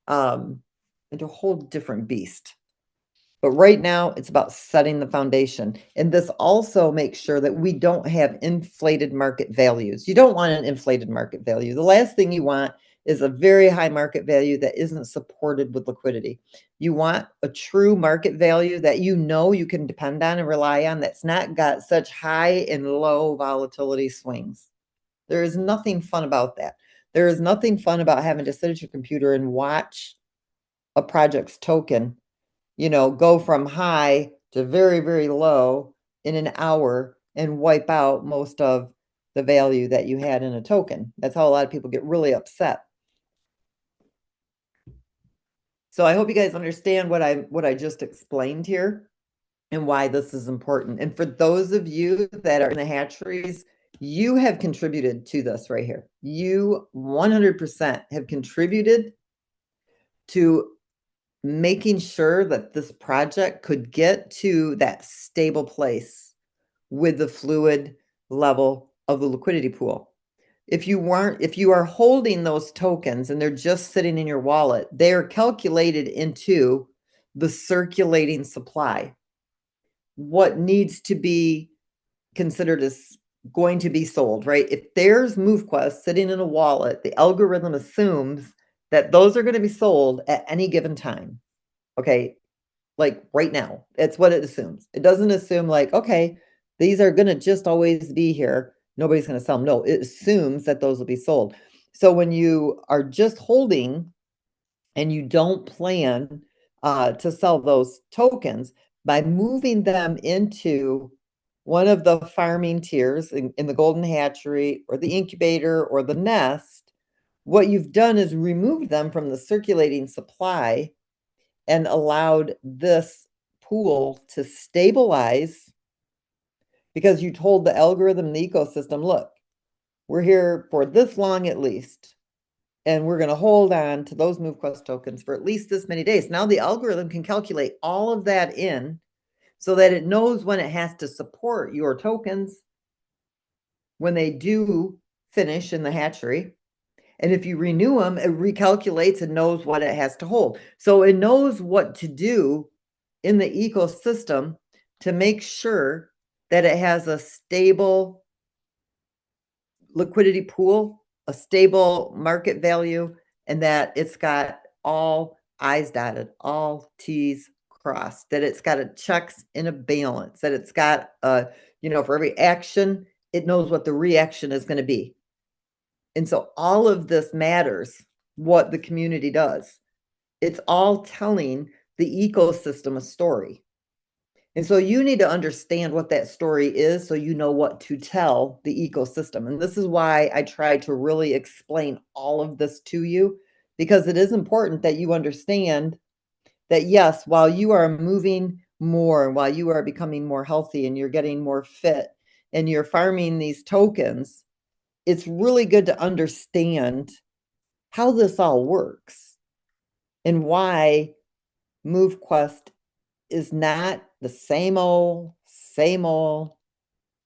a whole different beast. But right now, it's about setting the foundation. And this also makes sure that we don't have inflated market values. You don't want an inflated market value. The last thing you want is a very high market value that isn't supported with liquidity. You want a true market value that you can depend on and rely on that's not got such high and low volatility swings. There is nothing fun about that. There is nothing fun about having to sit at your computer and watch a project's token go from high to very, very low in an hour and wipe out most of the value that you had in a token. That's how a lot of people get really upset. So I hope you guys understand what I just explained here and why this is important. And for those of you that are in the hatcheries, you have contributed to this right here. You 100% have contributed to making sure that this project could get to that stable place with the fluid level of the liquidity pool. If you are holding those tokens and they're just sitting in your wallet, they are calculated into the circulating supply. What needs to be considered as going to be sold, right? If there's MoveQuest sitting in a wallet, the algorithm assumes that those are going to be sold at any given time. Okay, like right now. It's what it assumes. It doesn't assume like, okay, these are going to just always be here. Nobody's going to sell them. No, it assumes that those will be sold. So when you are just holding and you don't plan to sell those tokens, by moving them into one of the farming tiers in the golden hatchery or the incubator or the nest, what you've done is removed them from the circulating supply and allowed this pool to stabilize because you told the algorithm, the ecosystem, look, we're here for this long at least, and we're going to hold on to those MoveQuest tokens for at least this many days. Now the algorithm can calculate all of that in so that it knows when it has to support your tokens when they do finish in the hatchery. And if you renew them, it recalculates and knows what it has to hold. So it knows what to do in the ecosystem to make sure that it has a stable liquidity pool a stable market value, and that it's got all I's dotted, all T's crossed, that it's got a checks and a balance, that it's got a, for every action, it knows what the reaction is going to be. And so all of this matters what the community does. It's all telling the ecosystem a story. And so you need to understand what that story is so you know what to tell the ecosystem. And this is why I try to really explain all of this to you, because it is important that you understand that, yes, while you are moving more, while you are becoming more healthy and you're getting more fit and you're farming these tokens, it's really good to understand how this all works and why MoveQuest is not the same old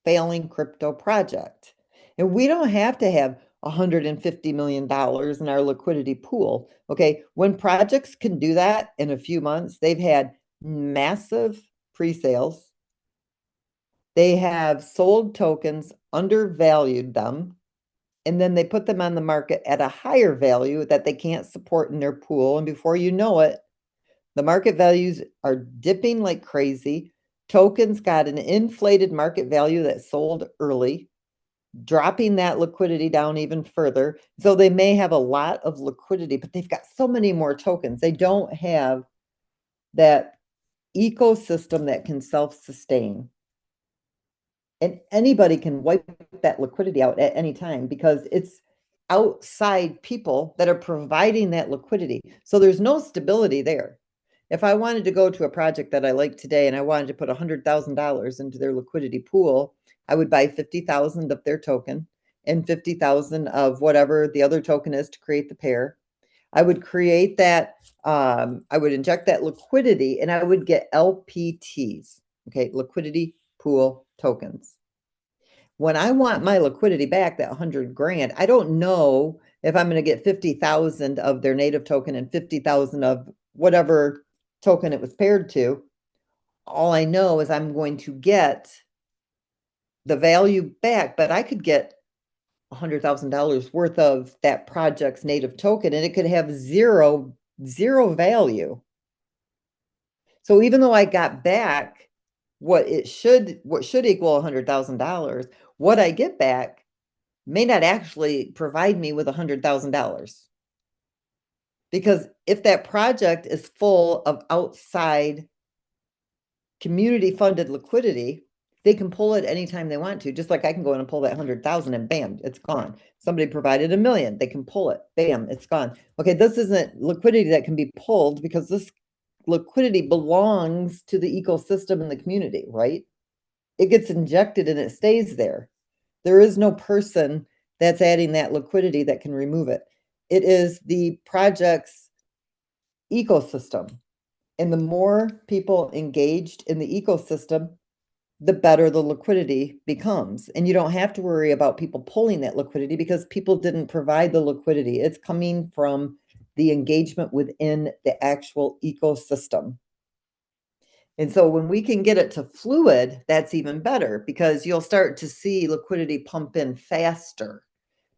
failing crypto project. And we don't have to have $150 million in our liquidity pool. Okay, when projects can do that in a few months, they've had massive pre-sales. They have sold tokens, undervalued them, and then they put them on the market at a higher value that they can't support in their pool. And before you know it, the market values are dipping like crazy. Tokens got an inflated market value that sold early, dropping that liquidity down even further. So they may have a lot of liquidity, but they've got so many more tokens. They don't have that ecosystem that can self-sustain. And anybody can wipe that liquidity out at any time because it's outside people that are providing that liquidity. So there's no stability there. If I wanted to go to a project that I like today and I wanted to put $100,000 into their liquidity pool, I would buy 50,000 of their token and 50,000 of whatever the other token is to create the pair. I would create that, I would inject that liquidity and I would get LPTs, okay, liquidity pool tokens. When I want my liquidity back, that 100 grand, I don't know if I'm going to get 50,000 of their native token and 50,000 of whatever token it was paired to. All I know is I'm going to get the value back, but I could get $100,000 worth of that project's native token and it could have zero value. So even though I got back what should equal $100,000, what I get back may not actually provide me with $100,000. Because if that project is full of outside community funded liquidity, they can pull it anytime they want to. Just like I can go in and pull that 100,000 and bam, it's gone. Somebody provided $1 million, they can pull it, bam, it's gone. Okay, this isn't liquidity that can be pulled because this liquidity belongs to the ecosystem and the community, right? It gets injected and it stays there. There is no person that's adding that liquidity that can remove it. It is the project's ecosystem. And the more people engaged in the ecosystem, the better the liquidity becomes. And you don't have to worry about people pulling that liquidity because people didn't provide the liquidity. It's coming from the engagement within the actual ecosystem. And so when we can get it to fluid, that's even better because you'll start to see liquidity pump in faster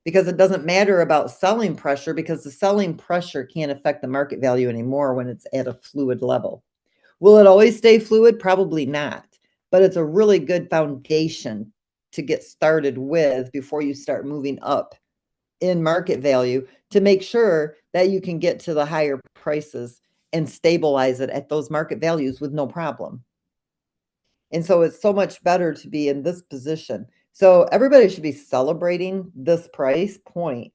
because it doesn't matter about selling pressure because the selling pressure can't affect the market value anymore when it's at a fluid level. Will it always stay fluid? Probably not, but it's a really good foundation to get started with before you start moving up in market value to make sure that you can get to the higher prices and stabilize it at those market values with no problem. And so it's so much better to be in this position. So everybody should be celebrating this price point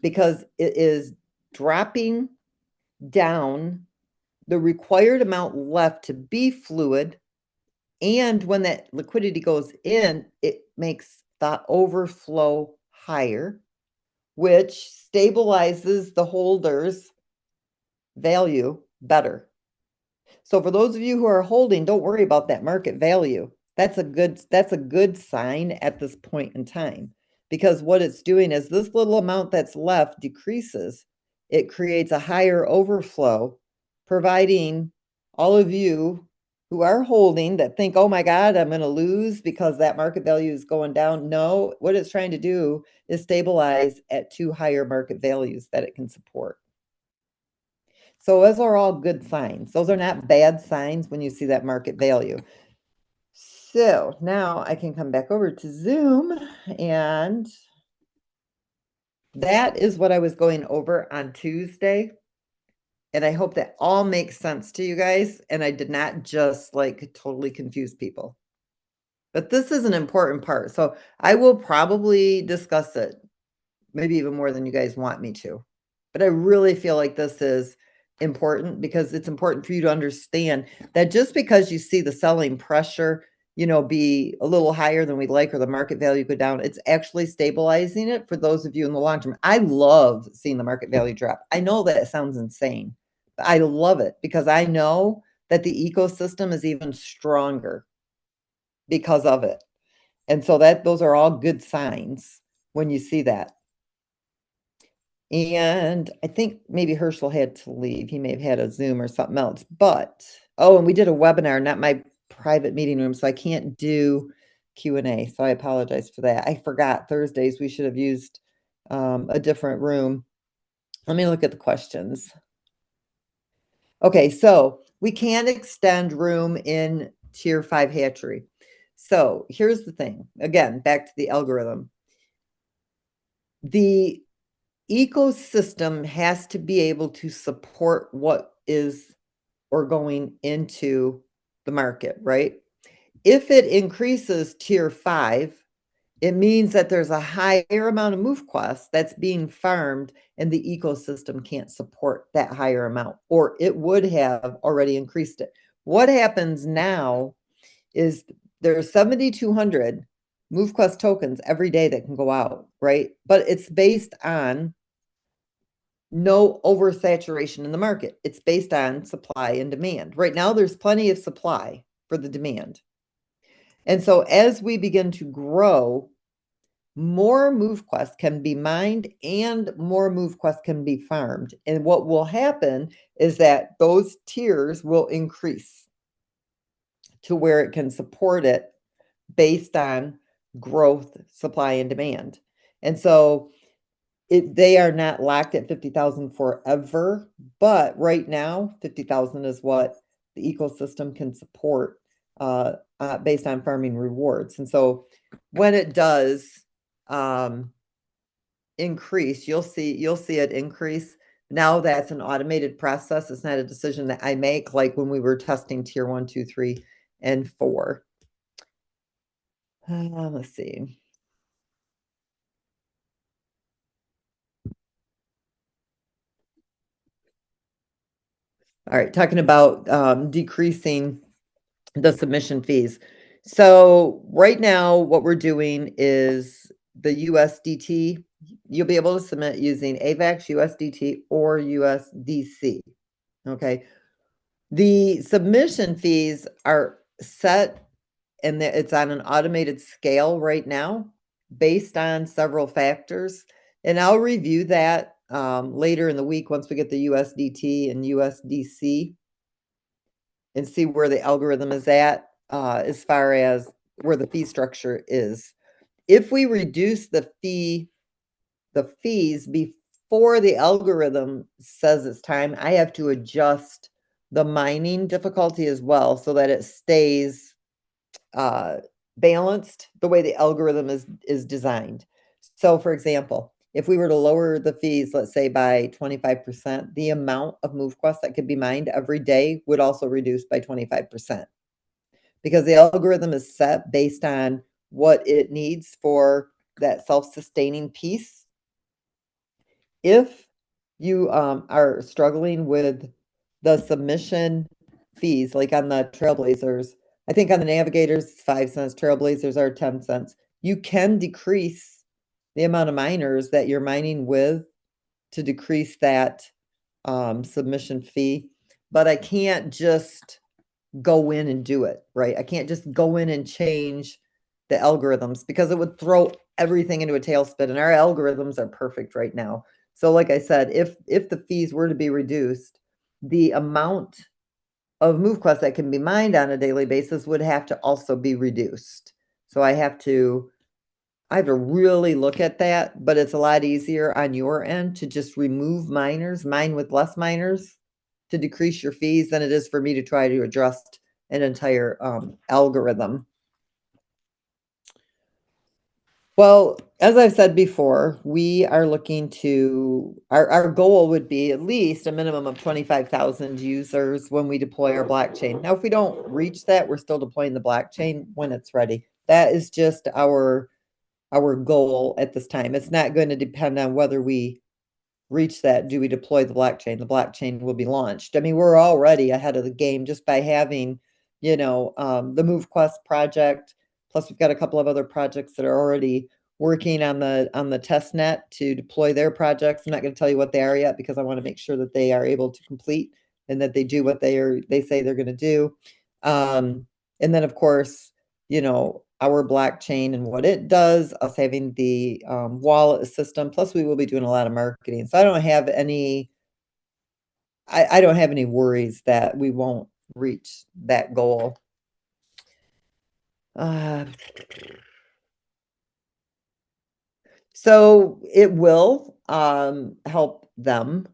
because it is dropping down the required amount left to be fluid. And when that liquidity goes in, it makes the overflow higher, which stabilizes the holder's value better. So for those of you who are holding, don't worry about that market value. That's a good sign at this point in time because what it's doing is this little amount that's left decreases. It creates a higher overflow, providing all of you who are holding that think, oh my God, I'm going to lose because that market value is going down. No, what it's trying to do is stabilize at 2 higher market values that it can support. So those are all good signs. Those are not bad signs when you see that market value. So now I can come back over to Zoom, and that is what I was going over on Tuesday. And I hope that all makes sense to you guys. And I did not just like totally confuse people. But this is an important part. So I will probably discuss it, maybe even more than you guys want me to. But I really feel like this is important because it's important for you to understand that just because you see the selling pressure, be a little higher than we'd like, or the market value go down, it's actually stabilizing it for those of you in the long term. I love seeing the market value drop. I know that it sounds insane, but I love it because I know that the ecosystem is even stronger because of it. And so those are all good signs when you see that. And I think maybe Herschel had to leave. He may have had a Zoom or something else. But, and we did a webinar, not my private meeting room, so I can't do Q&A. So I apologize for that. I forgot Thursdays we should have used a different room. Let me look at the questions. Okay, so we can extend room in Tier 5 hatchery. So here's the thing. Again, back to the algorithm. The ecosystem has to be able to support what is or going into the market, right? If it increases Tier 5, it means that there's a higher amount of MoveQuest that's being farmed and the ecosystem can't support that higher amount, or it would have already increased it. What happens now is there's 7,200 MoveQuest tokens every day that can go out, right? But it's based on no oversaturation in the market. It's based on supply and demand. Right now, there's plenty of supply for the demand. And so as we begin to grow, more MoveQuest can be mined and more MoveQuest can be farmed. And what will happen is that those tiers will increase to where it can support it based on growth, supply, and demand. And so they are not locked at 50,000 forever, but right now 50,000 is what the ecosystem can support based on farming rewards. And so when it does increase, you'll see it increase. Now that's an automated process. It's not a decision that I make like when we were testing tier 1, 2, 3, and 4. Let's see. All right, talking about decreasing the submission fees. So right now, what we're doing is the USDT. You'll be able to submit using AVAX, USDT, or USDC. Okay. The submission fees are set, and it's on an automated scale right now based on several factors. And I'll review that later in the week once we get the USDT and USDC and see where the algorithm is at as far as where the fee structure is. If we reduce the fees before the algorithm says it's time, I have to adjust the mining difficulty as well so that it stays balanced the way the algorithm is designed. So for example, if we were to lower the fees, let's say by 25%, the amount of MoveQuest that could be mined every day would also reduce by 25%. Because the algorithm is set based on what it needs for that self-sustaining piece. If you are struggling with the submission fees, like on the Trailblazers, I think on the Navigators, it's 5 cents, Trailblazers are 10 cents. You can decrease the amount of miners that you're mining with to decrease that submission fee, but I can't just go in and do it, right? I can't just go in and change the algorithms because it would throw everything into a tailspin, and our algorithms are perfect right now. So like I said, if the fees were to be reduced, the amount of MoveQuest that can be mined on a daily basis would have to also be reduced. So I have to really look at that, but it's a lot easier on your end to just remove miners, mine with less miners to decrease your fees than it is for me to try to adjust an entire algorithm. Well, as I've said before, we are looking to, our goal would be at least a minimum of 25,000 users when we deploy our blockchain. Now, if we don't reach that, we're still deploying the blockchain when it's ready. That is just our goal at this time. It's not going to depend on whether we reach that. Do we deploy the blockchain? The blockchain will be launched. I mean, we're already ahead of the game just by having, the MoveQuest project. Plus, we've got a couple of other projects that are already working on the test net to deploy their projects. I'm not going to tell you what they are yet because I want to make sure that they are able to complete and that they do what they say they're going to do. And then, of course, our blockchain and what it does, us having the wallet system. Plus, we will be doing a lot of marketing. So I don't have any worries that we won't reach that goal. So it will help them.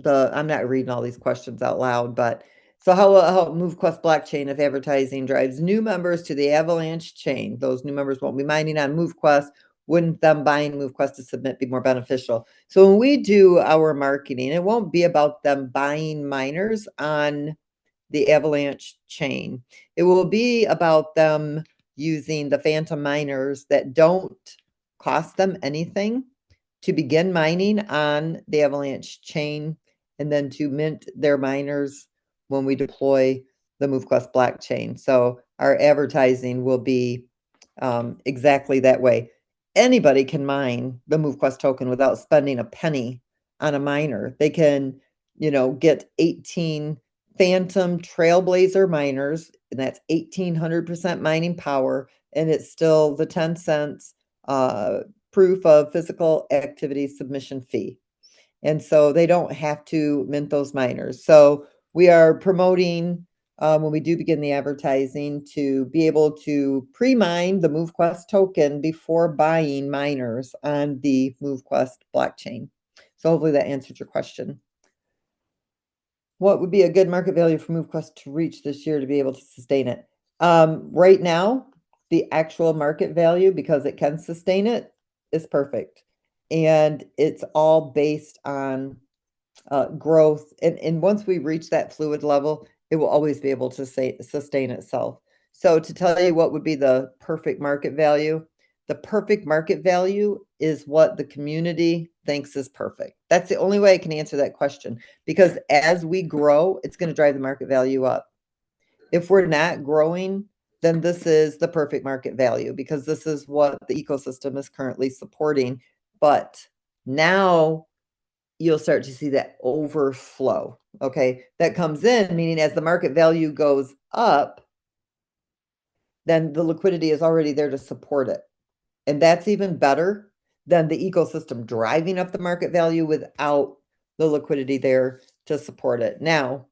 I'm not reading all these questions out loud, but so how will it help MoveQuest blockchain if advertising drives new members to the Avalanche chain? Those new members won't be mining on MoveQuest. Wouldn't them buying MoveQuest to submit be more beneficial? So when we do our marketing, it won't be about them buying miners on the Avalanche chain. It will be about them using the phantom miners that don't cost them anything to begin mining on the Avalanche chain and then to mint their miners when we deploy the MoveQuest blockchain. So our advertising will be exactly that way. Anybody can mine the MoveQuest token without spending a penny on a miner. They can, get 18 Phantom Trailblazer miners, and that's 1,800% mining power, and it's still the 10 cents proof of physical activity submission fee. And so they don't have to mint those miners. So we are promoting when we do begin the advertising to be able to pre-mine the MoveQuest token before buying miners on the MoveQuest blockchain. So hopefully that answered your question. What would be a good market value for MoveQuest to reach this year to be able to sustain it? Right now, the actual market value, because it can sustain it, is perfect. And it's all based on growth. And once we reach that fluid level, it will always be able to sustain itself. So to tell you what would be the perfect market value, the perfect market value is what the community thinks is perfect. That's the only way I can answer that question, because as we grow, it's going to drive the market value up. If we're not growing, then this is the perfect market value because this is what the ecosystem is currently supporting. But now you'll start to see that overflow. Okay, that comes in, meaning as the market value goes up, then the liquidity is already there to support it. And that's even better than the ecosystem driving up the market value without the liquidity there to support it. Now,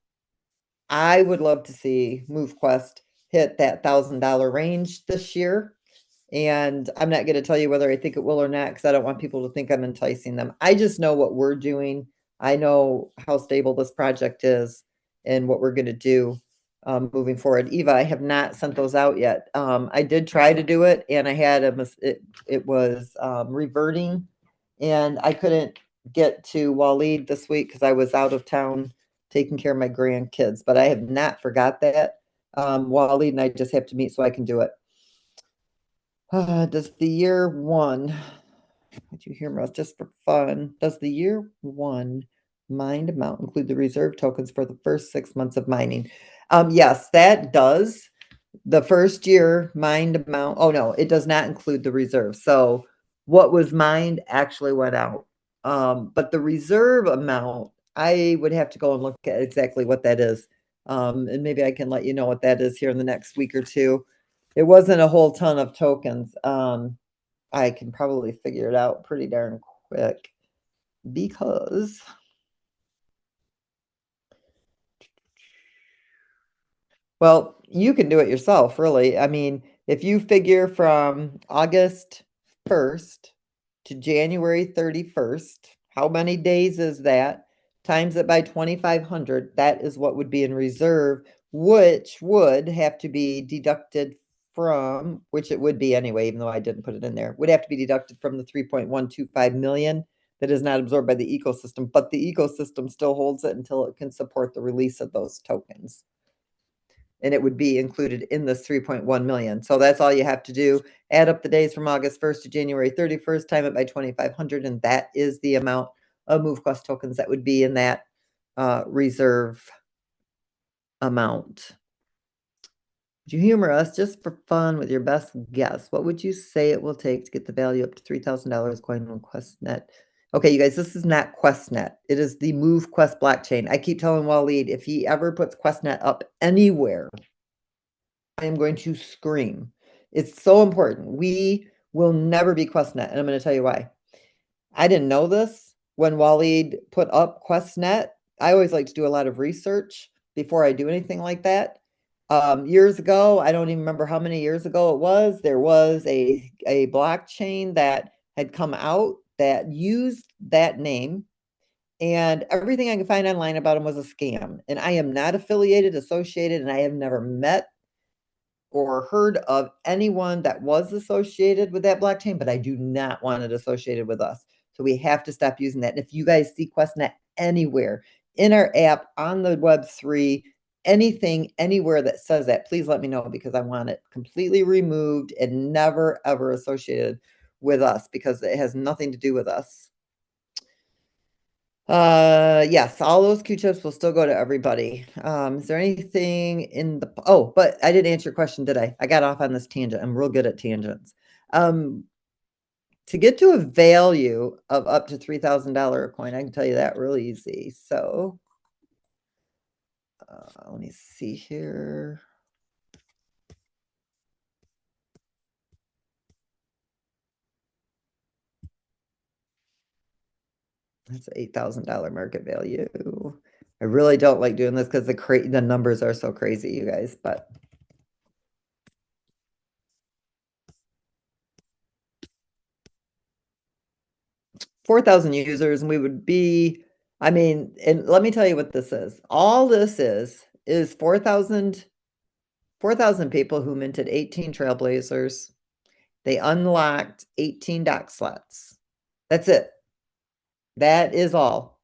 I would love to see MoveQuest hit that $1,000 range this year. And I'm not going to tell you whether I think it will or not, because I don't want people to think I'm enticing them. I just know what we're doing. I know how stable this project is and what we're going to do moving forward. Eva, I have not sent those out yet. I did try to do it, and I had it was reverting, and I couldn't get to Waleed this week because I was out of town taking care of my grandkids. But I have not forgot that. Waleed and I just have to meet so I can do it. Does the year one, would you hear most just for fun? Does the year one mined amount include the reserve tokens for the first 6 months of mining? Yes, that does. The first year mined amount, oh no, it does not include the reserve. So what was mined actually went out. But the reserve amount, I would have to go and look at exactly what that is. And maybe I can let you know what that is here in the next week or two. It wasn't a whole ton of tokens. I can probably figure it out pretty darn quick because Well, you can do it yourself, really. I mean, if you figure from August 1st to January 31st, how many days is that? Times it by 2,500, that is what would be in reserve, which would have to be deducted from, which it would be anyway, even though I didn't put it in there, would have to be deducted from the 3.125 million that is not absorbed by the ecosystem, but the ecosystem still holds it until it can support the release of those tokens. And it would be included in this 3.1 million. So that's all you have to do. Add up the days from August 1st to January 31st, time it by 2,500, and that is the amount of MoveQuest tokens that would be in that reserve amount. Would you humor us just for fun with your best guess? What would you say it will take to get the value up to $3,000 coin on QuestNet? Okay, you guys, this is not QuestNet. It is the MoveQuest blockchain. I keep telling Waleed, if he ever puts QuestNet up anywhere, I am going to scream. It's so important. We will never be QuestNet, and I'm going to tell you why. I didn't know this when Waleed put up QuestNet. I always like to do a lot of research before I do anything like that. Years ago, I don't even remember how many years ago it was, there was a blockchain that had come out that used that name, and everything I could find online about them was a scam. And I am not affiliated, associated, and I have never met or heard of anyone that was associated with that blockchain, but I do not want it associated with us. So we have to stop using that. And if you guys see QuestNet anywhere in our app, on the Web3, anything, anywhere that says that, please let me know, because I want it completely removed and never, ever associated with us, because it has nothing to do with us. Yes, all those Q-tips will still go to everybody. Is there anything in the, oh, but I didn't answer your question, did I? I got off on this tangent. I'm real good at tangents. To get to a value of up to $3,000 a coin, I can tell you that really easy. So, let me see here. That's $8,000 market value. I really don't like doing this because the numbers are so crazy, you guys, but 4,000 users, and we would be, I mean, and let me tell you what this is. All this is 4,000 people who minted 18 trailblazers. They unlocked 18 doc slots. That's it. That is all.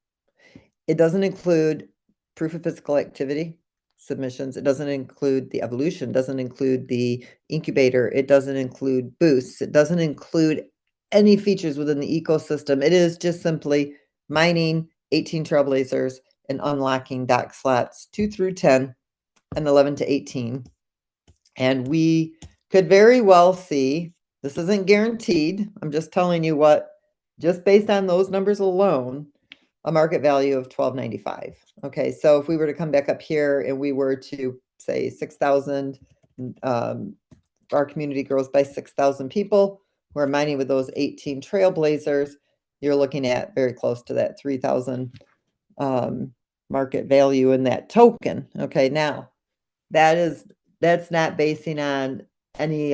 It doesn't include proof of physical activity submissions. It doesn't include the evolution, doesn't include the incubator. It doesn't include boosts. It doesn't include any features within the ecosystem. It is just simply mining 18 trailblazers and unlocking doc slots 2 through 10 and 11 to 18. And we could very well see, this isn't guaranteed, I'm just telling you what, just based on those numbers alone, a market value of $12.95. Okay, so if we were to come back up here and we were to say 6,000, our community grows by 6,000 people, we're mining with those 18 trailblazers, you're looking at very close to that 3,000 market value in that token. Okay, now that's not basing on any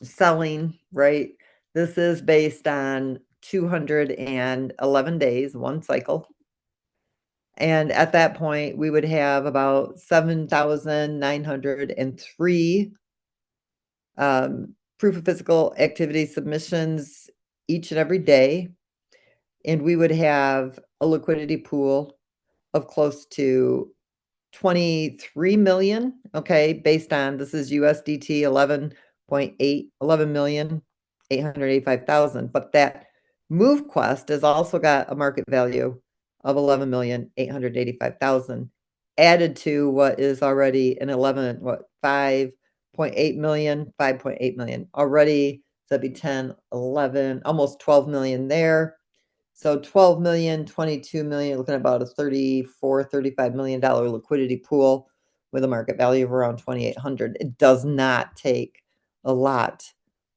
selling, right? This is based on 211 days, one cycle. And at that point, we would have about 7,903 proof of physical activity submissions each and every day. And we would have a liquidity pool of close to 23 million, okay, based on, this is USDT 11,885,000, but that MoveQuest has also got a market value of 11,885,000 added to what is already an 5.8 million already. So that'd be 10, 11, almost 12 million there. So 12 million, 22 million, looking at about a $34, $35 million liquidity pool with a market value of around 2,800. It does not take a lot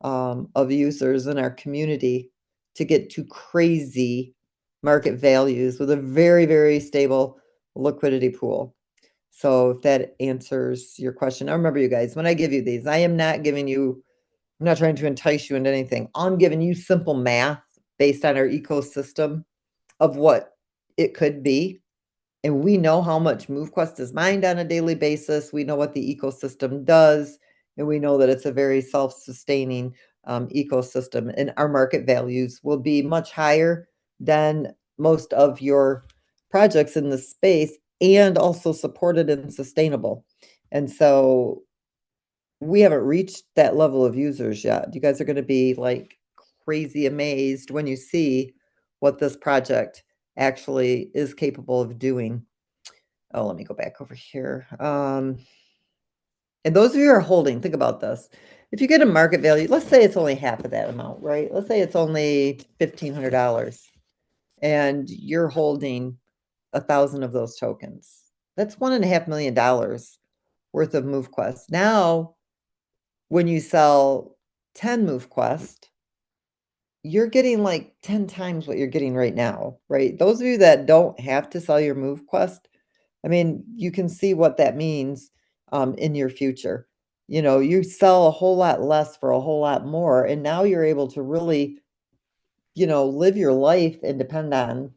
of users in our community to get to crazy market values with a very, very stable liquidity pool. So if that answers your question, now remember, you guys, when I give you these, I am not giving you, I'm not trying to entice you into anything. I'm giving you simple math based on our ecosystem of what it could be. And we know how much MoveQuest is mined on a daily basis. We know what the ecosystem does, and we know that it's a very self-sustaining ecosystem. And our market values will be much higher than most of your projects in the space, and also supported and sustainable. And so we haven't reached that level of users yet. You guys are going to be like crazy amazed when you see what this project actually is capable of doing. Oh, let me go back over here. And those of you who are holding, think about this. If you get a market value, let's say it's only half of that amount, right? Let's say it's only $1,500 and you're holding 1,000 of those tokens. That's $1.5 million worth of MoveQuest. Now, when you sell 10 MoveQuest, you're getting like 10 times what you're getting right now, right? Those of you that don't have to sell your MoveQuest, I mean, you can see what that means in your future. You know, you sell a whole lot less for a whole lot more, and now you're able to really, you know, live your life and depend on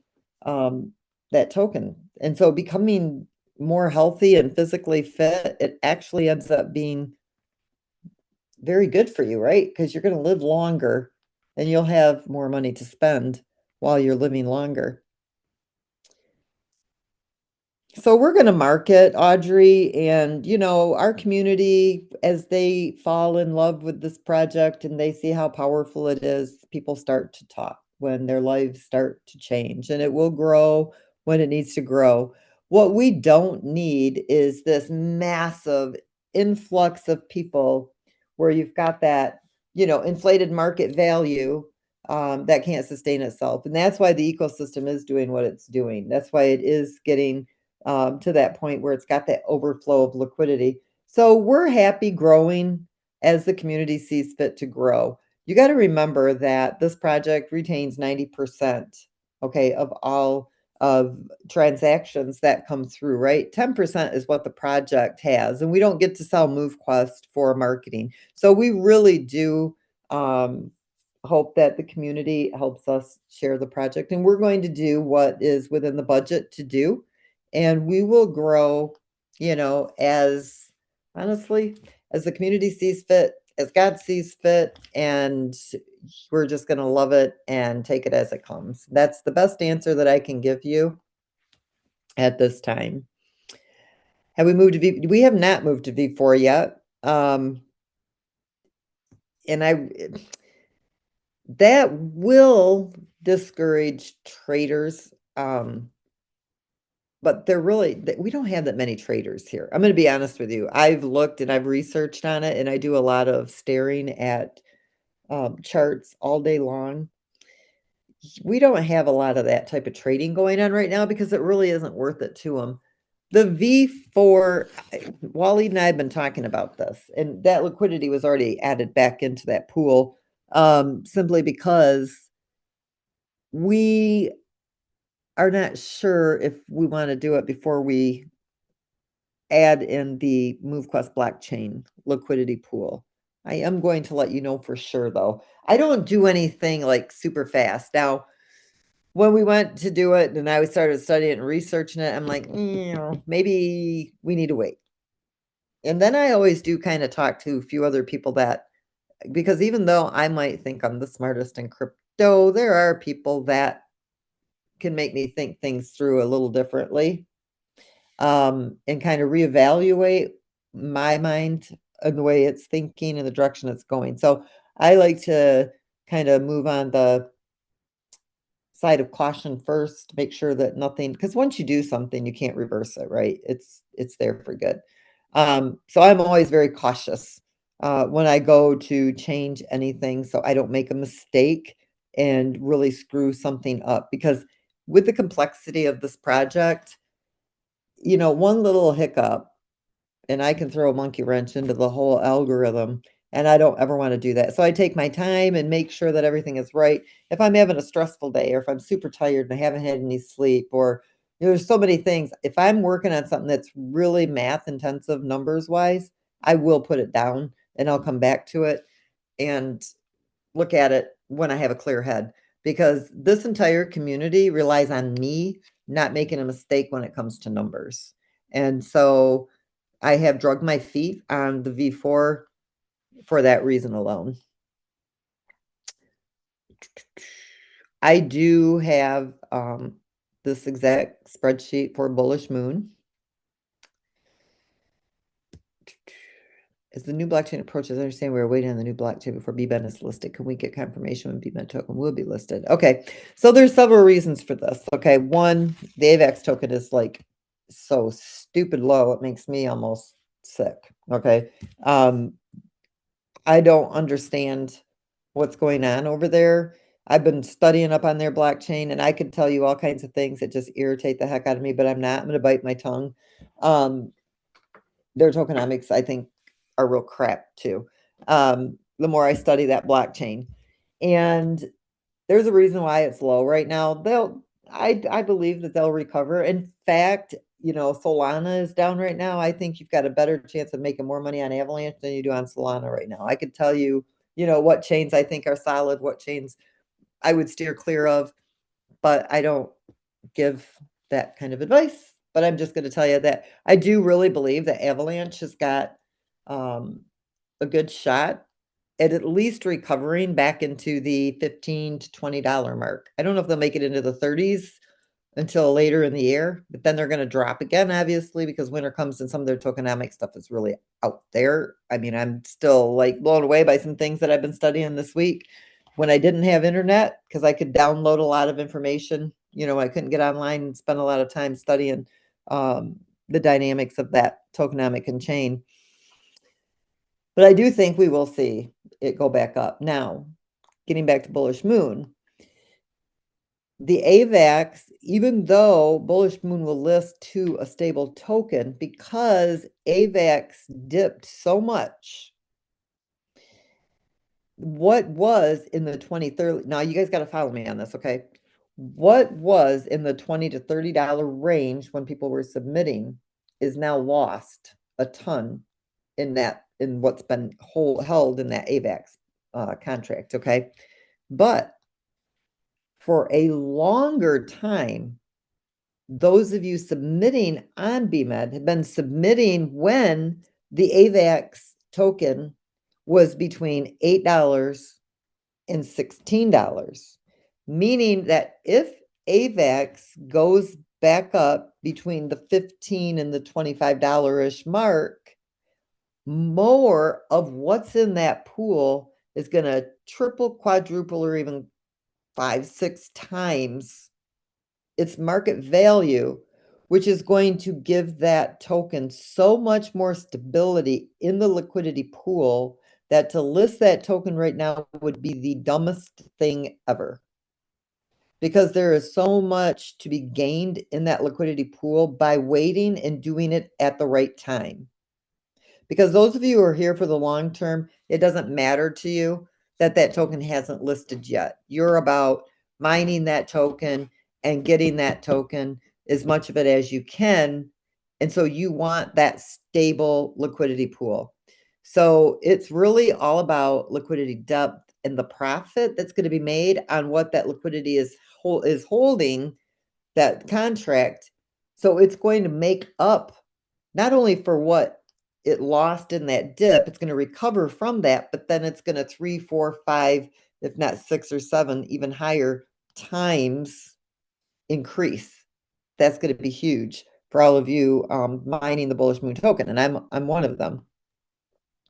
that token. And so becoming more healthy and physically fit, it actually ends up being very good for you, right? Because you're going to live longer and you'll have more money to spend while you're living longer. So we're going to market, Audrey, and you know, our community, as they fall in love with this project and they see how powerful it is, people start to talk when their lives start to change, and it will grow when it needs to grow. What we don't need is this massive influx of people where you've got that, you know, inflated market value that can't sustain itself. And that's why the ecosystem is doing what it's doing. That's why it is getting to that point where it's got that overflow of liquidity. So we're happy growing as the community sees fit to grow. You got to remember that this project retains 90%, okay, of all of transactions that come through, right? 10% is what the project has, and we don't get to sell MoveQuest for marketing. So we really do hope that the community helps us share the project, and we're going to do what is within the budget to do, and we will grow, you know, as honestly as the community sees fit, as God sees fit, and we're just going to love it and take it as it comes. That's the best answer that I can give you at this time. Have we moved to V? We have not moved to V4 yet. And that will discourage traders. But they're really, we don't have that many traders here. I'm going to be honest with you. I've looked and I've researched on it, and I do a lot of staring at charts all day long. We don't have a lot of that type of trading going on right now because it really isn't worth it to them. The V4, Wally and I have been talking about this, and that liquidity was already added back into that pool simply because we are not sure if we want to do it before we add in the MoveQuest blockchain liquidity pool. I am going to let you know for sure, though. I don't do anything like super fast. Now, when we went to do it and I started studying it and researching it, I'm like, you know, maybe we need to wait. And then I always do kind of talk to a few other people that, because even though I might think I'm the smartest in crypto, there are people that can make me think things through a little differently, and kind of reevaluate my mind and the way it's thinking and the direction it's going. So I like to kind of move on the side of caution first, make sure that nothing, because once you do something, you can't reverse it, right? It's there for good. So I'm always very cautious when I go to change anything, so I don't make a mistake and really screw something up. Because with the complexity of this project, you know, one little hiccup and I can throw a monkey wrench into the whole algorithm, and I don't ever want to do that. So I take my time and make sure that everything is right. If I'm having a stressful day, or if I'm super tired and I haven't had any sleep, or There's so many things. If I'm working on something that's really math intensive numbers wise, I will put it down and I'll come back to it and look at it when I have a clear head, because this entire community relies on me not making a mistake when it comes to numbers. And so I have drugged my feet on the V4 for that reason alone. I do have this exact spreadsheet for Bullish Moon. As the new blockchain approaches, I understand we're waiting on the new blockchain before BBEN is listed. Can we get confirmation when BBEN token will be listed? Okay, so there's several reasons for this. Okay, one, the AVAX token is like so stupid low, it makes me almost sick. Okay, I don't understand what's going on over there. I've been studying up on their blockchain, and I could tell you all kinds of things that just irritate the heck out of me, but I'm not. I'm going to bite my tongue. Their tokenomics, I think, are real crap too. The more I study that blockchain, and there's a reason why it's low right now. I believe that they'll recover. In fact, Solana is down right now. I think you've got a better chance of making more money on Avalanche than you do on Solana right now. I could tell you, what chains I think are solid, what chains I would steer clear of, but I don't give that kind of advice. But I'm just going to tell you that I do really believe that Avalanche has got a good shot at least recovering back into the $15 to $20 mark. I don't know if they'll make it into the 30s until later in the year, but then they're going to drop again, obviously, because winter comes and some of their tokenomic stuff is really out there. I mean, I'm still like blown away by some things that I've been studying this week when I didn't have internet, because I could download a lot of information. I couldn't get online and spend a lot of time studying the dynamics of that tokenomic and chain. But I do think we will see it go back up. Now, getting back to Bullish Moon, the AVAX, even though Bullish Moon will list to a stable token, because AVAX dipped so much, what was in the 20-30, now you guys got to follow me on this, okay? What was in the $20 to $30 range when people were submitting is now lost a ton in what's been held in that AVAX contract, okay? But for a longer time, those of you submitting on BMED have been submitting when the AVAX token was between $8 and $16, meaning that if AVAX goes back up between the $15 and the $25-ish mark, more of what's in that pool is going to triple, quadruple, or even 5-6 times its market value, which is going to give that token so much more stability in the liquidity pool that to list that token right now would be the dumbest thing ever. Because there is so much to be gained in that liquidity pool by waiting and doing it at the right time. Because those of you who are here for the long term, it doesn't matter to you that that token hasn't listed yet. You're about mining that token and getting that token as much of it as you can. And so you want that stable liquidity pool. So it's really all about liquidity depth and the profit that's going to be made on what that liquidity is holding, that contract. So it's going to make up not only for what it lost in that dip, it's going to recover from that, but then it's going to 3, 4, 5, if not 6 or 7, even higher times increase. That's going to be huge for all of you mining the Bullish Moon token, and I'm one of them.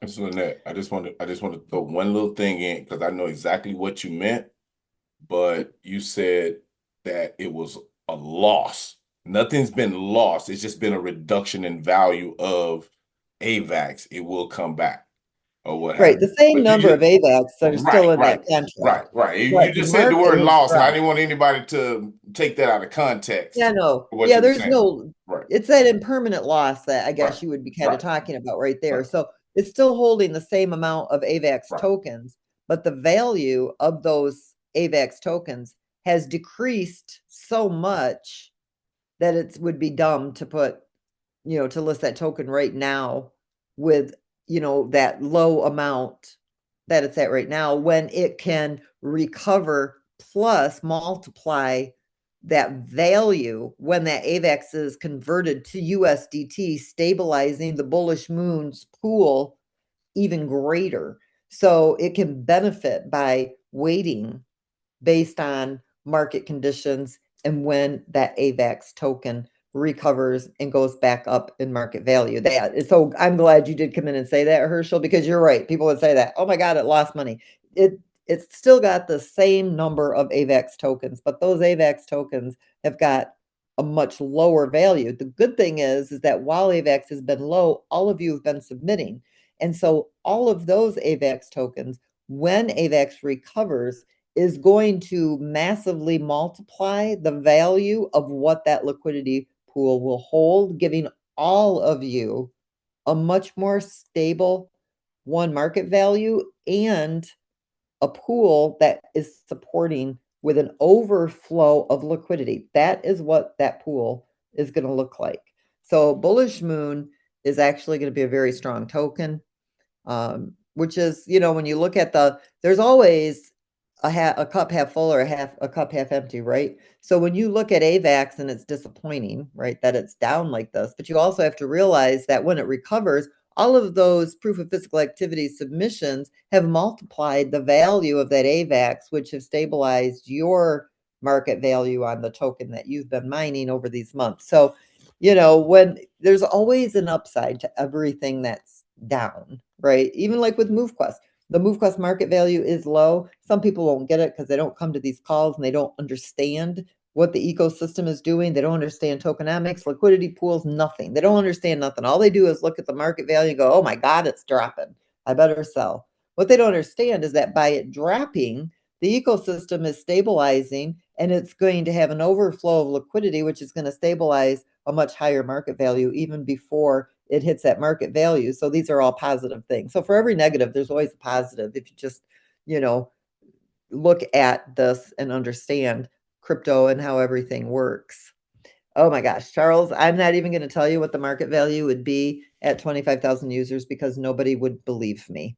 So Lynette, I just want to throw one little thing in because I know exactly what you meant, but you said that it was a loss. Nothing's been lost. It's just been a reduction in value of AVAX. It will come back or what Right, have the you. same But you number just of AVAX that are still in that right. contract. You But the just said the market word has loss, and I dropped. didn't want anybody to take that out of context Yeah, no. for what Yeah, you were there's saying. no, Right, it's that impermanent loss that I guess right, you would be kind of right, talking about right there. right, So it's still holding the same amount of AVAX right. tokens, but the value of those AVAX tokens has decreased so much that it would be dumb to put, to list that token right now with, that low amount that it's at right now when it can recover plus multiply that value when that AVAX is converted to USDT, stabilizing the bullish moon's pool even greater. So it can benefit by waiting based on market conditions and when that AVAX token recovers and goes back up in market value. So I'm glad you did come in and say that, Herschel, because you're right. People would say that, oh my God, it lost money. It's still got the same number of AVAX tokens, but those AVAX tokens have got a much lower value. The good thing is that while AVAX has been low, all of you have been submitting. And so all of those AVAX tokens, when AVAX recovers, is going to massively multiply the value of what that liquidity pool will hold, giving all of you a much more stable market value and a pool that is supporting with an overflow of liquidity. That is what that pool is going to look like. So bullish moon is actually going to be a very strong token, which is, when you look at there's always a cup half full or a cup half empty, right? So when you look at AVAX and it's disappointing, right, that it's down like this, but you also have to realize that when it recovers, all of those proof of physical activity submissions have multiplied the value of that AVAX, which have stabilized your market value on the token that you've been mining over these months. So, when there's always an upside to everything that's down, right? Even like with MoveQuest. The MoveQuest market value is low. Some people won't get it because they don't come to these calls and they don't understand what the ecosystem is doing. They don't understand tokenomics, liquidity pools, nothing. They don't understand nothing. All they do is look at the market value and go, oh my God, it's dropping. I better sell. What they don't understand is that by it dropping, the ecosystem is stabilizing and it's going to have an overflow of liquidity, which is going to stabilize a much higher market value even before it hits that market value. So these are all positive things. So for every negative, there's always a positive if you just, look at this and understand crypto and how everything works. Oh my gosh, Charles, I'm not even going to tell you what the market value would be at 25,000 users because nobody would believe me.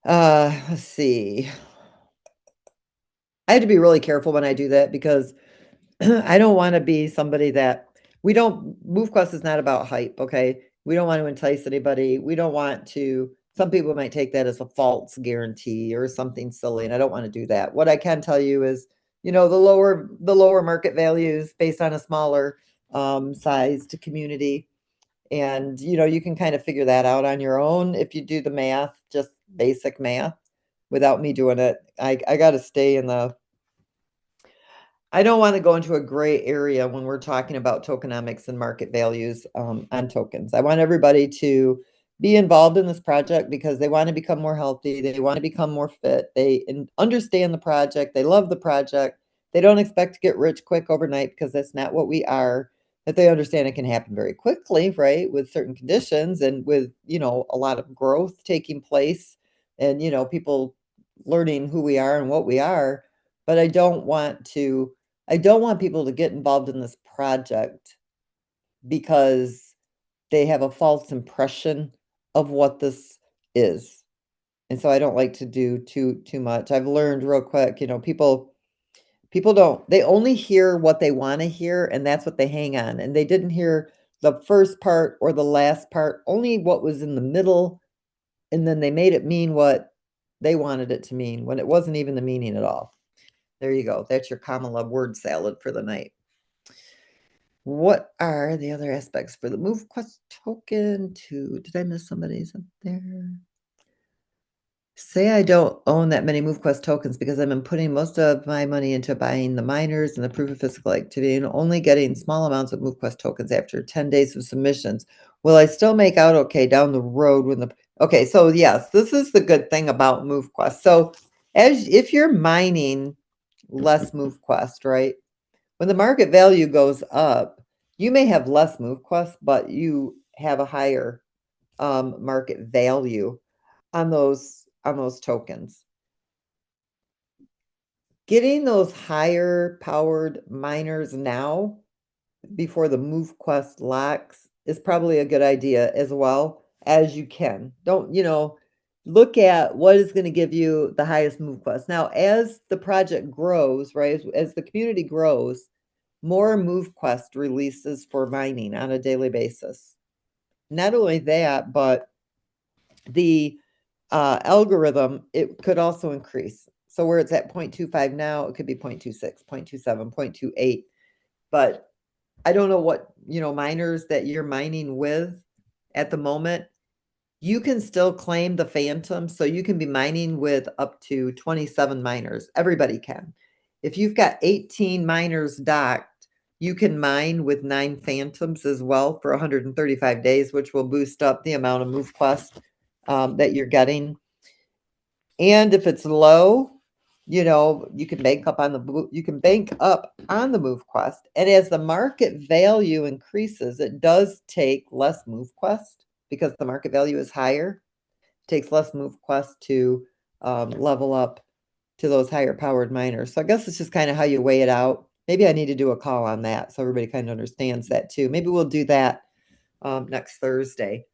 Let's see. I had to be really careful when I do that because I don't want to be somebody that MoveQuest is not about hype, okay? We don't want to entice anybody. We don't want to, some people might take that as a false guarantee or something silly, and I don't want to do that. What I can tell you is, the lower market values based on a smaller sized community. And, you can kind of figure that out on your own if you do the math, just basic math without me doing it. I got to stay I don't want to go into a gray area when we're talking about tokenomics and market values on tokens. I want everybody to be involved in this project because they want to become more healthy. They want to become more fit. They understand the project. They love the project. They don't expect to get rich quick overnight because that's not what we are. But they understand it can happen very quickly, right? With certain conditions and with, a lot of growth taking place and, people learning who we are and what we are. But I don't want people to get involved in this project because they have a false impression of what this is. And so I don't like to do too much. I've learned real quick, they only hear what they want to hear and that's what they hang on. And they didn't hear the first part or the last part, only what was in the middle. And then they made it mean what they wanted it to mean when it wasn't even the meaning at all. There you go. That's your common love word salad for the night. What are the other aspects for the MoveQuest token? Did I miss somebody's up there? Say I don't own that many MoveQuest tokens because I've been putting most of my money into buying the miners and the proof of physical activity and only getting small amounts of MoveQuest tokens after 10 days of submissions. Will I still make out okay down the road when okay, so yes, this is the good thing about MoveQuest. So if you're mining less MoveQuest, right? When the market value goes up, you may have less MoveQuest, but you have a higher market value on those tokens. getting those higher powered miners now before the MoveQuest locks is probably a good idea as well as you can. Don't, look at what is going to give you the highest MoveQuest. Now, as the project grows, right, as the community grows, more MoveQuest releases for mining on a daily basis. Not only that, but the algorithm, it could also increase. So where it's at 0.25 now, it could be 0.26, 0.27, 0.28. But I don't know what, miners that you're mining with at the moment. You can still claim the phantom, so you can be mining with up to 27 miners. Everybody can. If you've got 18 miners docked, you can mine with 9 phantoms as well for 135 days, which will boost up the amount of MoveQuest that you're getting. And if it's low, you can bank up on the MoveQuest. And as the market value increases, it does take less MoveQuest because the market value is higher. It takes less MoveQuest to level up to those higher powered miners. So I guess it's just kind of how you weigh it out. Maybe I need to do a call on that so everybody kind of understands that too. Maybe we'll do that next Thursday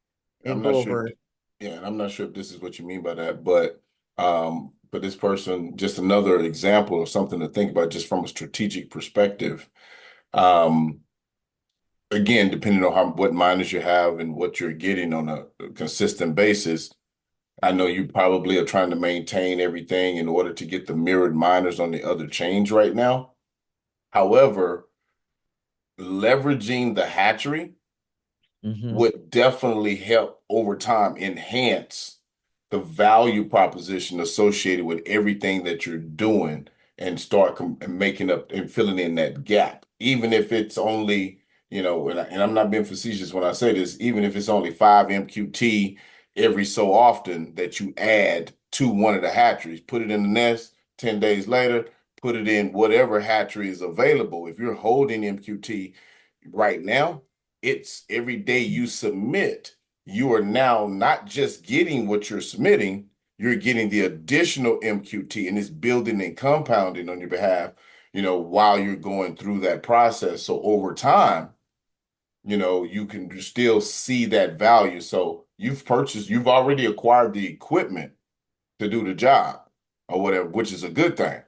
and I'm go not sure. over. Yeah, and I'm not sure if this is what you mean by that, but this person, just another example of something to think about just from a strategic perspective. Um, Again, depending on what miners you have and what you're getting on a consistent basis, I know you probably are trying to maintain everything in order to get the mirrored miners on the other chains right now. However, leveraging the hatchery Mhm. would definitely help over time enhance the value proposition associated with everything that you're doing and start and making up and filling in that gap. Even if it's only, and I'm not being facetious when I say this, even if it's only 5 MQT every so often that you add to one of the hatcheries, put it in the nest, 10 days later, put it in whatever hatchery is available. If you're holding MQT right now, it's every day you submit, you are now not just getting what you're submitting, you're getting the additional MQT and it's building and compounding on your behalf, while you're going through that process. So over time, you can still see that value. So you've already acquired the equipment to do the job or whatever, which is a good thing.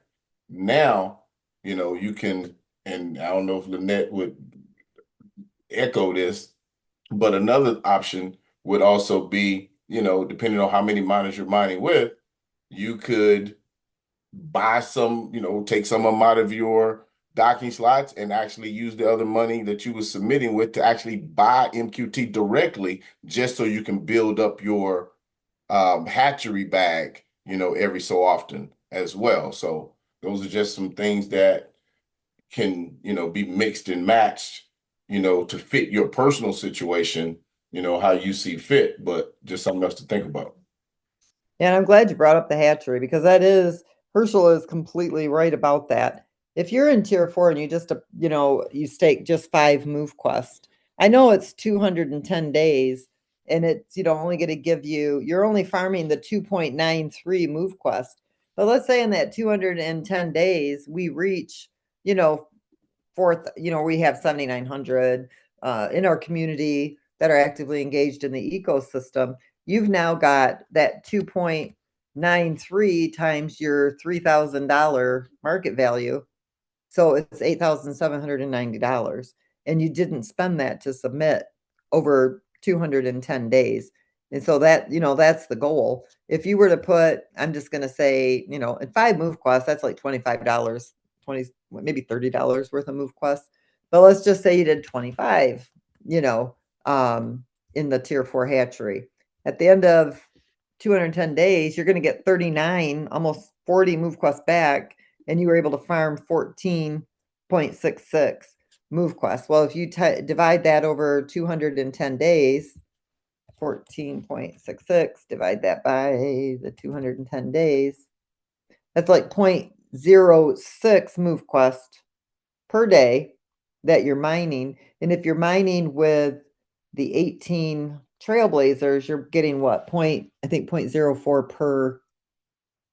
Now, you can, and I don't know if Lynette would echo this, but another option would also be, depending on how many miners you're mining with, you could buy some, take some of them out of your docking slots and actually use the other money that you were submitting with to actually buy MQT directly, just so you can build up your hatchery bag, every so often as well. So those are just some things that can, be mixed and matched, to fit your personal situation, how you see fit, but just something else to think about. And I'm glad you brought up the hatchery because that is, Herschel is completely right about that. If you're in tier 4 and you just, you stake just 5 move quest, I know it's 210 days and it's, only going to give you, you're only farming the 2.93 move quest. But let's say in that 210 days, we reach, fourth, we have 7,900 in our community that are actively engaged in the ecosystem. You've now got that 2.93 times your $3,000 market value. So it's $8,790. And you didn't spend that to submit over 210 days. And so that, that's the goal. If you were to put, I'm just going to say, in 5 move quests, that's like $25, 20, maybe $30 worth of move quests. But let's just say you did 25, in the tier 4 hatchery. At the end of 210 days, you're going to get 39, almost 40 move quests back, and you were able to farm 14.66 move quests. Well, if you divide that over 210 days, 14.66, divide that by the 210 days, that's like 0.06 move quest per day that you're mining. And if you're mining with the 18 trailblazers, you're getting what? I think 0.04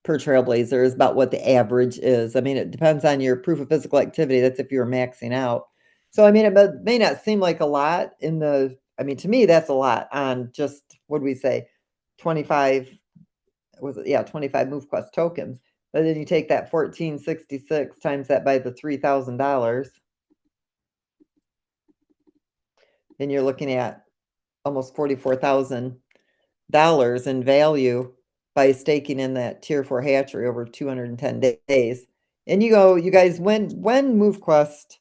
per Trailblazer is about what the average is. I mean, it depends on your proof of physical activity. That's if you're maxing out. So, I mean, it may not seem like a lot I mean, to me, that's a lot on just, what do we say, 25, was it? Yeah, 25 MoveQuest tokens. But then you take that 1466 times that by the $3,000, and you're looking at almost $44,000 in value by staking in that tier 4 hatchery over 210 days. And you guys, when MoveQuest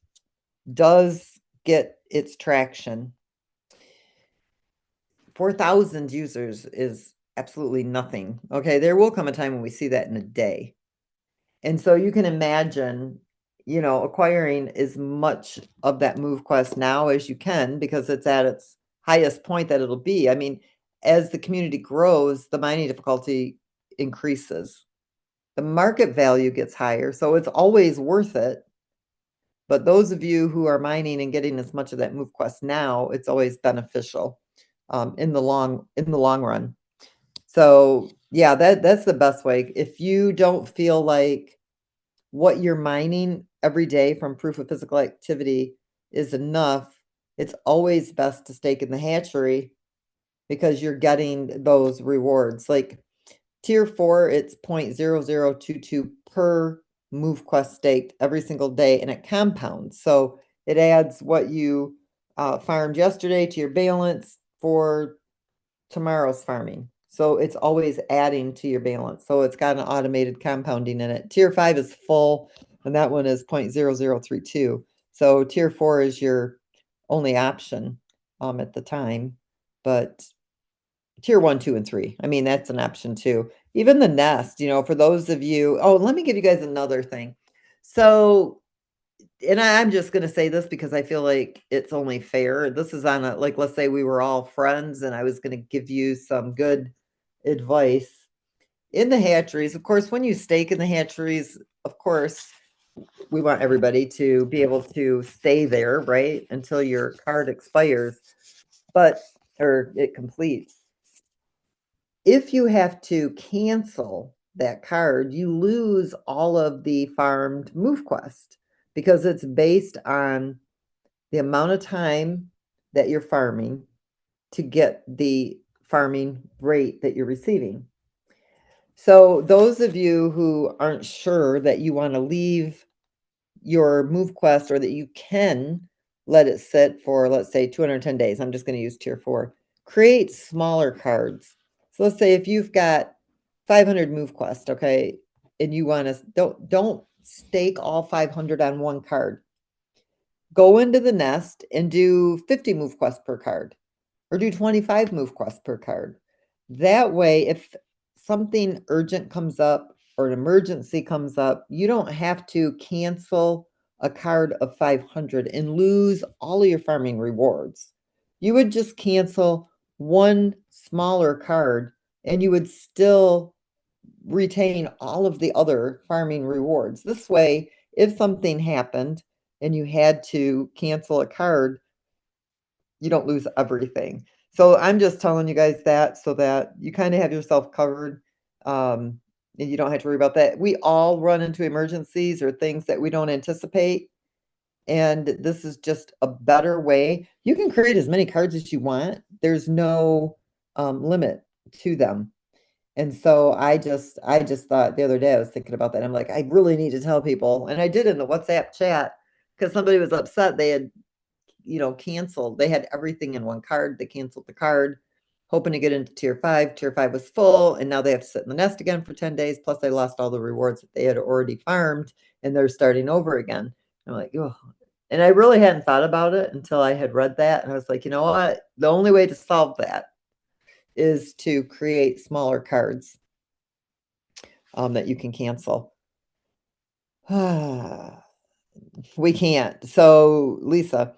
does get its traction, 4,000 users is absolutely nothing. Okay, there will come a time when we see that in a day. And so you can imagine, acquiring as much of that MoveQuest now as you can, because it's at its highest point that it'll be. I mean, as the community grows, the mining difficulty increases. The market value gets higher, so it's always worth it. But those of you who are mining and getting as much of that MoveQuest now, it's always beneficial in the long run. So yeah, that's the best way. If you don't feel like what you're mining every day from proof of physical activity is enough, it's always best to stake in the hatchery because you're getting those rewards. Like tier 4, it's 0.0022 per MoveQuest staked every single day, and it compounds. So it adds what you farmed yesterday to your balance for tomorrow's farming. So it's always adding to your balance. So it's got an automated compounding in it. Tier 5 is full, and that one is 0.0032. So tier 4 is your only option at the time. But tier 1, 2, and 3, I mean, that's an option too. Even the nest, for those of you, let me give you guys another thing. So, and I'm just going to say this because I feel like it's only fair. This is on like, let's say we were all friends and I was going to give you some good advice in the hatcheries. Of course, when you stake in the hatcheries, of course, we want everybody to be able to stay there, right, until your card expires, or it completes. If you have to cancel that card, you lose all of the farmed MoveQuest because it's based on the amount of time that you're farming to get the farming rate that you're receiving. So those of you who aren't sure that you want to leave your MoveQuest or that you can let it sit for, let's say, 210 days, I'm just going to use tier 4, create smaller cards. So let's say if you've got 500 MoveQuest, okay, and you want to, don't stake all 500 on one card. Go into the nest and do 50 MoveQuest per card, or do 25 MoveQuest per card. That way, if something urgent comes up or an emergency comes up, you don't have to cancel a card of 500 and lose all of your farming rewards. You would just cancel one smaller card and you would still retain all of the other farming rewards. This way, if something happened and you had to cancel a card, you don't lose everything. So I'm just telling you guys that so that you kind of have yourself covered. And you don't have to worry about that. We all run into emergencies or things that we don't anticipate. And this is just a better way. You can create as many cards as you want. There's no limit to them. And so I just thought the other day I was thinking about that. I'm like, I really need to tell people. And I did in the WhatsApp chat because somebody was upset. They had canceled. They had everything in one card. They canceled the card, hoping to get into tier 5. Tier 5 was full, and now they have to sit in the nest again for 10 days. Plus, they lost all the rewards that they had already farmed, and they're starting over again. I'm like, oh. And I really hadn't thought about it until I had read that, and I was like, you know what? The only way to solve that is to create smaller cards that you can cancel. We can't. So, Lisa,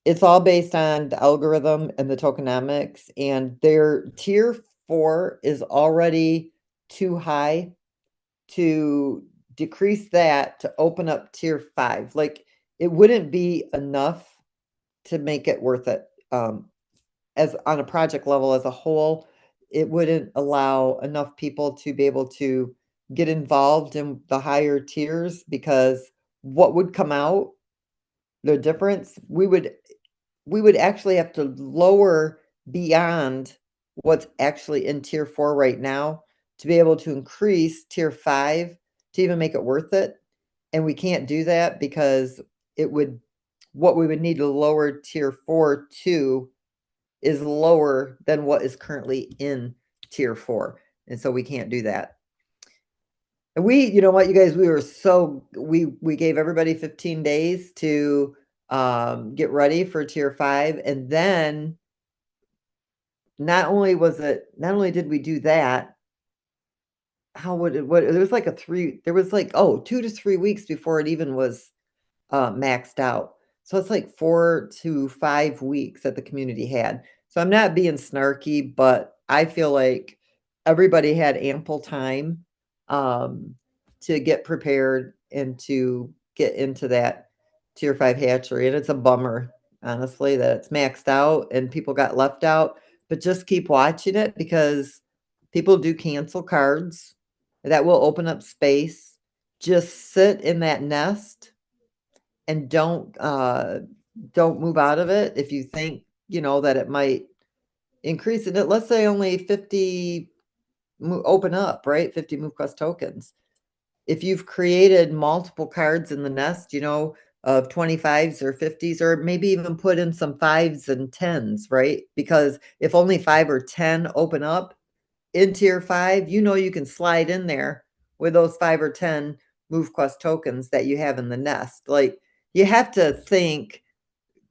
it's all based on the algorithm and the tokenomics, and their tier 4 is already too high to decrease that to open up tier 5. Like, it wouldn't be enough to make it worth it. As on a project level as a whole, it wouldn't allow enough people to be able to get involved in the higher tiers, because what would come out, the difference, we would actually have to lower beyond what's actually in tier 4 right now to be able to increase tier 5 to even make it worth it. And we can't do that because what we would need to lower tier 4 to is lower than what is currently in tier 4. And so we can't do that. And you know what, you guys, we gave everybody 15 days to get ready for tier 5. And then not only did we do that, there was like 2 to 3 weeks before it even was maxed out. So it's like 4 to 5 weeks that the community had. So I'm not being snarky, but I feel like everybody had ample time to get prepared and to get into that tier 5 hatchery. And it's a bummer, honestly, that it's maxed out and people got left out. But just keep watching it, because people do cancel cards. That will open up space. Just sit in that nest and don't move out of it if you think, that it might increase it. Let's say only 50 open up, right? 50 MoveQuest tokens. If you've created multiple cards in the nest, of 25s or 50s, or maybe even put in some 5s and 10s, right? Because if only 5 or 10 open up in tier 5, you can slide in there with those 5 or 10 MoveQuest tokens that you have in the nest. Like, you have to think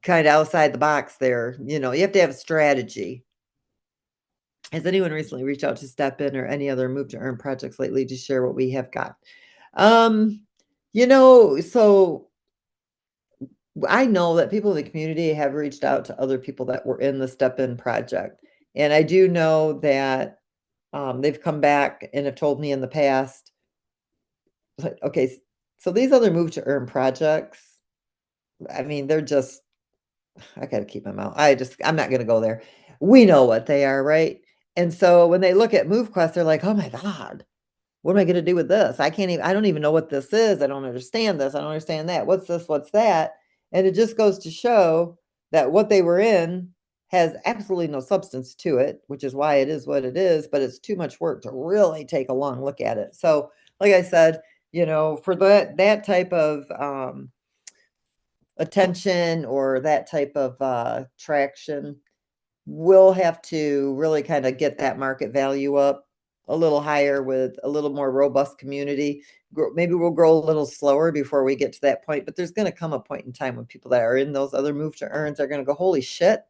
kind of outside the box there. You have to have a strategy. Has anyone recently reached out to Step In or any other Move to Earn projects lately to share what we have got? So I know that people in the community have reached out to other people that were in the Step In project. And I do know that they've come back and have told me in the past, okay, so these other Move to Earn projects, I mean, they're just, I got to keep my mouth. I'm not going to go there. We know what they are, right? And so when they look at MoveQuest, they're like, oh my God, what am I going to do with this? I don't even know what this is. I don't understand this. I don't understand that. What's this? What's that? And it just goes to show that what they were in has absolutely no substance to it, which is why it is what it is, but it's too much work to really take a long look at it. So, like I said, for that type of attention or that type of traction, we'll have to really kind of get that market value up a little higher with a little more robust community. Maybe we'll grow a little slower before we get to that point, but there's going to come a point in time when people that are in those other Move to Earns are going to go, holy shit,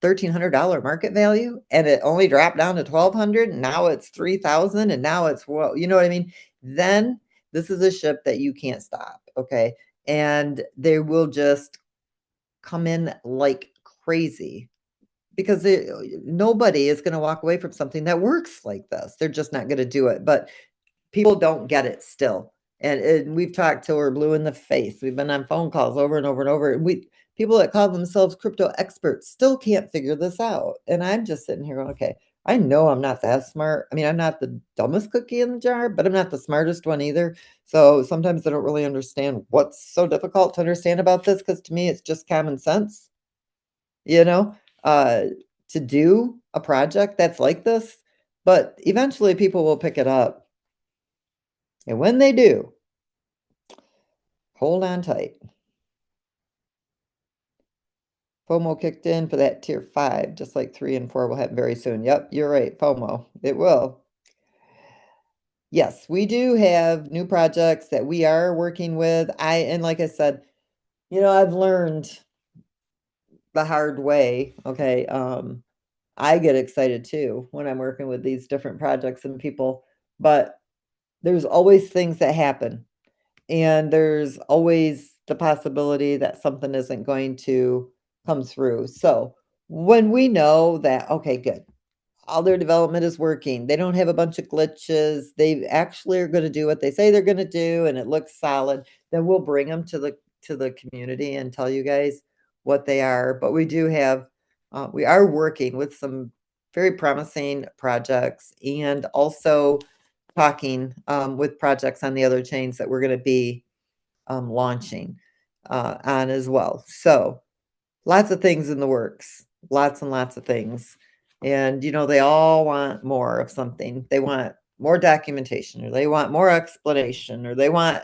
$1,300 market value, and it only dropped down to 1,200, and now it's 3,000, and now it's, well, you know what I mean? Then this is a ship that you can't stop, okay? And they will just come in like crazy, because nobody is going to walk away from something that works like this. They're just not going to do it. But people don't get it still. And we've talked till we're blue in the face. We've been on phone calls over and over and over. And people that call themselves crypto experts still can't figure this out. And I'm just sitting here going, okay, I know I'm not that smart. I mean, I'm not the dumbest cookie in the jar, but I'm not the smartest one either. So sometimes I don't really understand what's so difficult to understand about this, because to me, it's just common sense, you know, to do a project that's like this. But eventually people will pick it up. And when they do, hold on tight. FOMO kicked in for that tier 5, just like 3 and 4 will happen very soon. Yep, you're right, FOMO. It will. Yes, we do have new projects that we are working with. And like I said, I've learned the hard way. Okay. I get excited too when I'm working with these different projects and people, but there's always things that happen, and there's always the possibility that something isn't going to come through. So when we know that, okay, good, all their development is working, they don't have a bunch of glitches, they actually are going to do what they say they're going to do, and it looks solid, then we'll bring them to the community and tell you guys what they are. But we are working with some very promising projects, and also talking with projects on the other chains that we're going to be launching on as well. So lots of things in the works, lots and lots of things. And, they all want more of something. They want more documentation, or they want more explanation, or they want,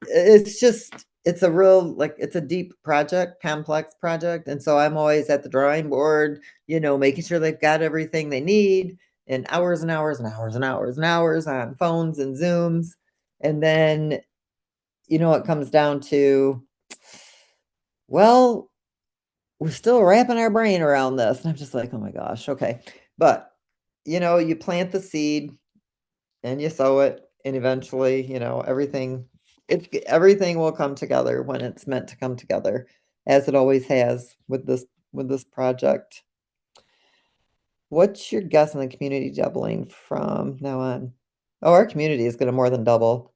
it's a real, it's a deep project, complex project. And so I'm always at the drawing board, making sure they've got everything they need, and hours and hours and hours and hours and hours on phones and Zooms. And then, it comes down to, well, we're still wrapping our brain around this. And I'm just like, oh my gosh, okay. But, you plant the seed and you sow it, and eventually, everything will come together when it's meant to come together, as it always has with this project. What's your guess on the community doubling from now on? Oh, our community is going to more than double.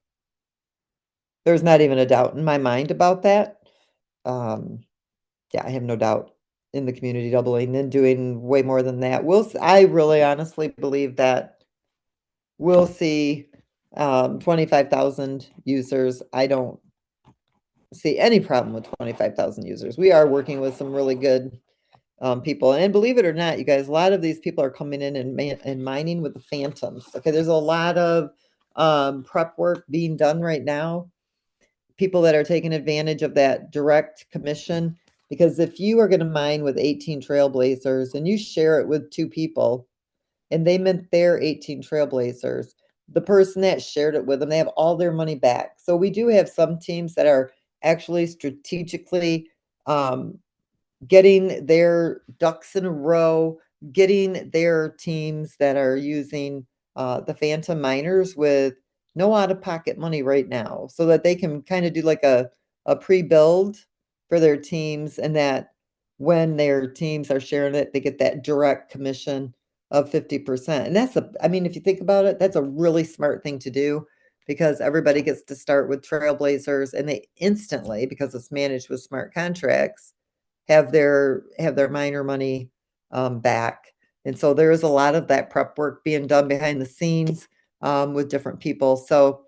There's not even a doubt in my mind about that. Yeah, I have no doubt in the community doubling and doing way more than that. I really honestly believe that we'll see 25,000 users. I don't see any problem with 25,000 users. We are working with some really good people. And believe it or not, you guys, a lot of these people are coming in and mining with the phantoms. Okay, there's a lot of prep work being done right now. People that are taking advantage of that direct commission, because if you are going to mine with 18 trailblazers and you share it with 2 people and they meant their 18 trailblazers, the person that shared it with them, they have all their money back. So we do have some teams that are actually strategically getting their ducks in a row, getting their teams that are using the phantom miners with no out-of-pocket money right now, so that they can kind of do like a pre-build for their teams, and that when their teams are sharing it, they get that direct commission of 50%. And if you think about it, that's a really smart thing to do, because everybody gets to start with trailblazers, and they instantly, because it's managed with smart contracts, have their miner money back. And so there is a lot of that prep work being done behind the scenes with different people. So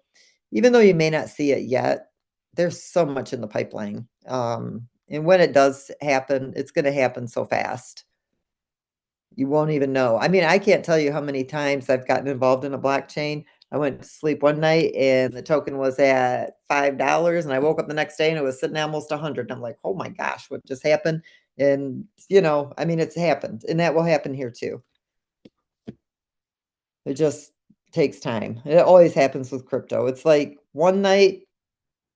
even though you may not see it yet, there's so much in the pipeline. And when it does happen, it's going to happen so fast. You won't even know. I mean, I can't tell you how many times I've gotten involved in a blockchain. I went to sleep one night and the token was at $5, and I woke up the next day and it was sitting at almost 100. And I'm like, oh my gosh, what just happened? And, it's happened, and that will happen here too. It just takes time. It always happens with crypto. It's like one night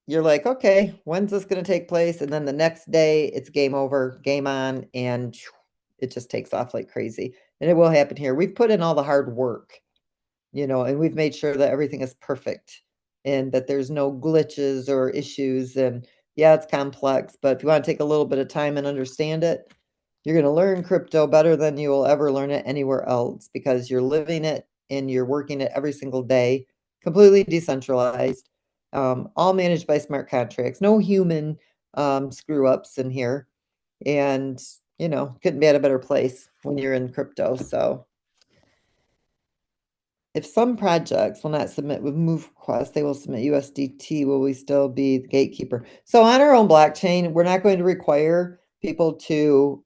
you're like, okay, when's this going to take place? And then the next day it's game over, game on, and it just takes off like crazy. And it will happen here. We've put in all the hard work, and we've made sure that everything is perfect and that there's no glitches or issues. And yeah, it's complex, but if you want to take a little bit of time and understand it, you're going to learn crypto better than you will ever learn it anywhere else, because you're living it and you're working it every single day, completely decentralized, all managed by smart contracts, no human screw ups in here. And, couldn't be at a better place when you're in crypto. So if some projects will not submit with MoveQuest, they will submit USDT. Will we still be the gatekeeper? So on our own blockchain, we're not going to require people to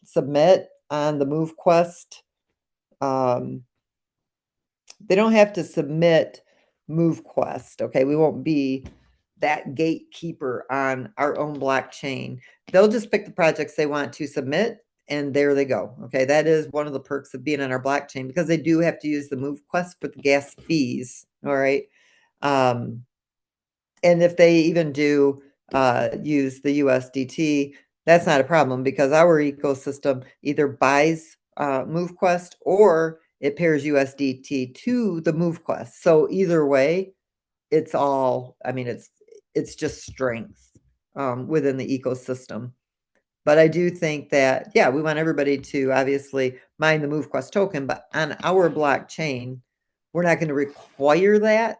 submit on the MoveQuest. They don't have to submit MoveQuest. Okay, we won't be that gatekeeper on our own blockchain. They'll just pick the projects they want to submit, and there they go. Okay, that is one of the perks of being on our blockchain, because they do have to use the MoveQuest for the gas fees. All right. And if they even do use the USDT, that's not a problem, because our ecosystem either buys MoveQuest or it pairs USDT to the MoveQuest. So either way, it's all, it's just strength within the ecosystem. But I do think that, yeah, we want everybody to obviously mine the MoveQuest token, but on our blockchain, we're not going to require that.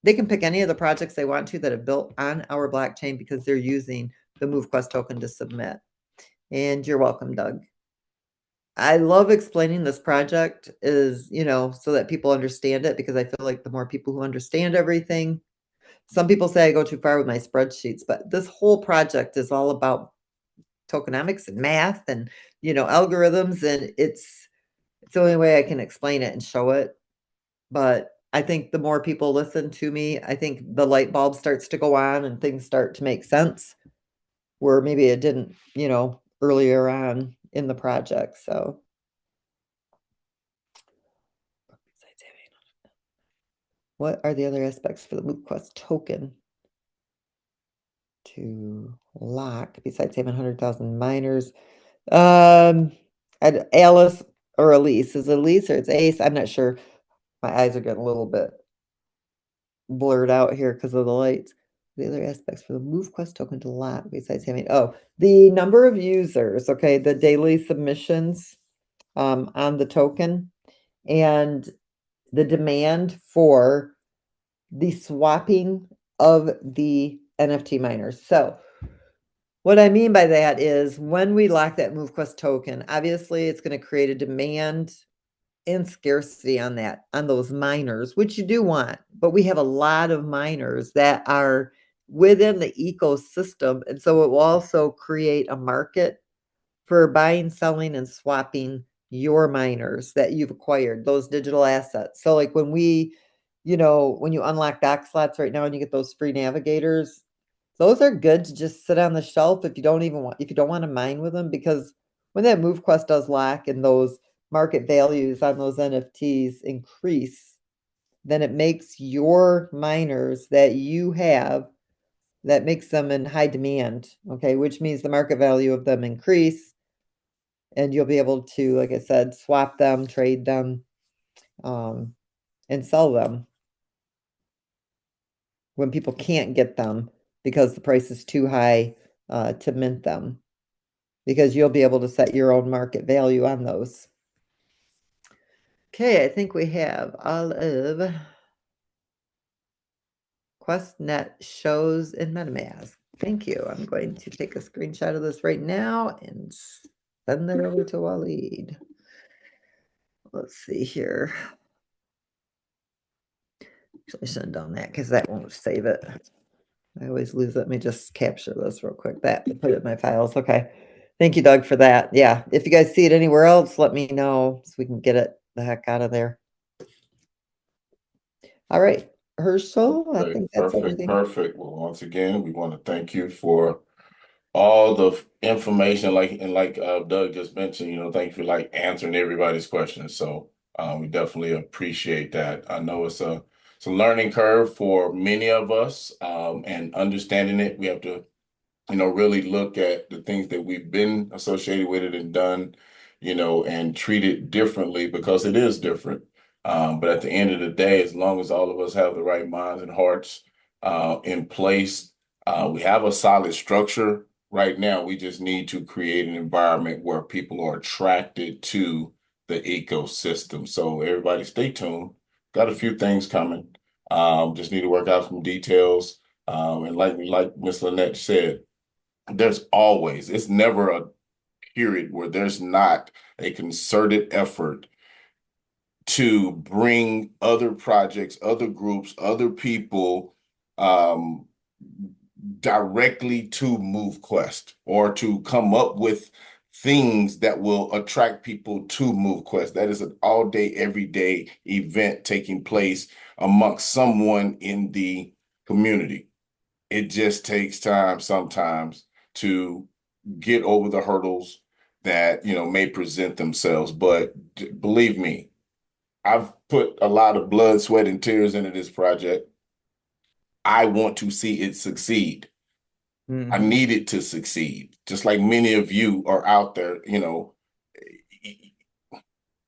They can pick any of the projects they want to that have built on our blockchain, because they're using the MoveQuest token to submit. And you're welcome, Doug. I love explaining this project is, so that people understand it because I feel like the more people who understand everything, some people say I go too far with my spreadsheets, but this whole project is all about tokenomics and math and, algorithms, and it's the only way I can explain it and show it. But I think the more people listen to me, I think the light bulb starts to go on and things start to make sense where maybe it didn't, earlier on in the project. So what are the other aspects for the MoveQuest token to lock besides having 100,000 miners? Alice or Elise. Is it Elise or it's Ace? I'm not sure. My eyes are getting a little bit blurred out here because of the lights. The other aspects for the MoveQuest token to lock besides having, the number of users, okay, the daily submissions on the token and the demand for the swapping of the NFT miners. So what I mean by that is when we lock that MoveQuest token, obviously it's going to create a demand and scarcity on those miners, which you do want, but we have a lot of miners that are within the ecosystem. And so it will also create a market for buying, selling, and swapping your miners that you've acquired, those digital assets. So like when when you unlock doc slots right now and you get those free navigators, those are good to just sit on the shelf if you don't want to mine with them, because when that MoveQuest does lock and those market values on those NFTs increase, then it makes your miners that you have, that makes them in high demand, okay, which means the market value of them increase, and you'll be able to, like I said, swap them, trade them, and sell them when people can't get them because the price is too high to mint them, because you'll be able to set your own market value on those. Okay, I think we have all of QuestNet shows in MetaMask. Thank you. I'm going to take a screenshot of this right now and send that over to Waleed. Let's see here. Actually, I shouldn't have done that because that won't save it. I always lose it. Let me just capture this real quick. Put it in my files. Okay. Thank you, Doug, for that. Yeah. If you guys see it anywhere else, let me know so we can get it the heck out of there. All right. Herschel, I think that's everything. Perfect. Well, once again, we want to thank you for all the information, like Doug just mentioned, thank you for like answering everybody's questions. So we definitely appreciate that. I know it's a learning curve for many of us, and understanding it, we have to really look at the things that we've been associated with it and done, and treat it differently because it is different. But at the end of the day, as long as all of us have the right minds and hearts in place, we have a solid structure right now. We just need to create an environment where people are attracted to the ecosystem. So everybody stay tuned. Got a few things coming. Just need to work out some details. And like Miss Lynette said, it's never a period where there's not a concerted effort to bring other projects, other groups, other people directly to MoveQuest, or to come up with things that will attract people to MoveQuest. That is an all day, every day event taking place amongst someone in the community. It just takes time sometimes to get over the hurdles that may present themselves. But believe me, I've put a lot of blood, sweat, and tears into this project. I want to see it succeed. I need it to succeed, just like many of you are out there. You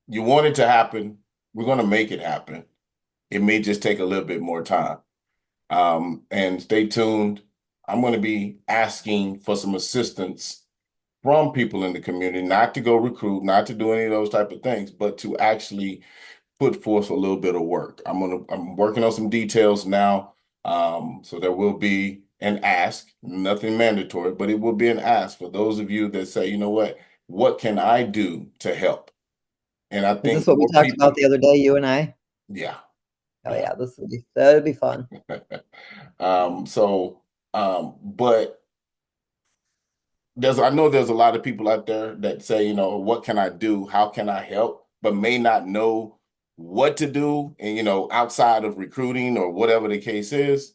want it to happen. We're going to make it happen. It may just take a little bit more time. And stay tuned. I'm going to be asking for some assistance from people in the community, not to go recruit, not to do any of those type of things, but to actually put forth a little bit of work. I'm working on some details now. So there will be an ask, nothing mandatory, but it will be an ask for those of you that say, you know what, what can I do to help? And I Is think this what we more talked people, about the other day, you and I? yeah, Oh yeah. yeah, that would be fun. But I know there's a lot of people out there that say, you know, what can I do? How can I help? But may not know what to do. And, you know, outside of recruiting or whatever the case is,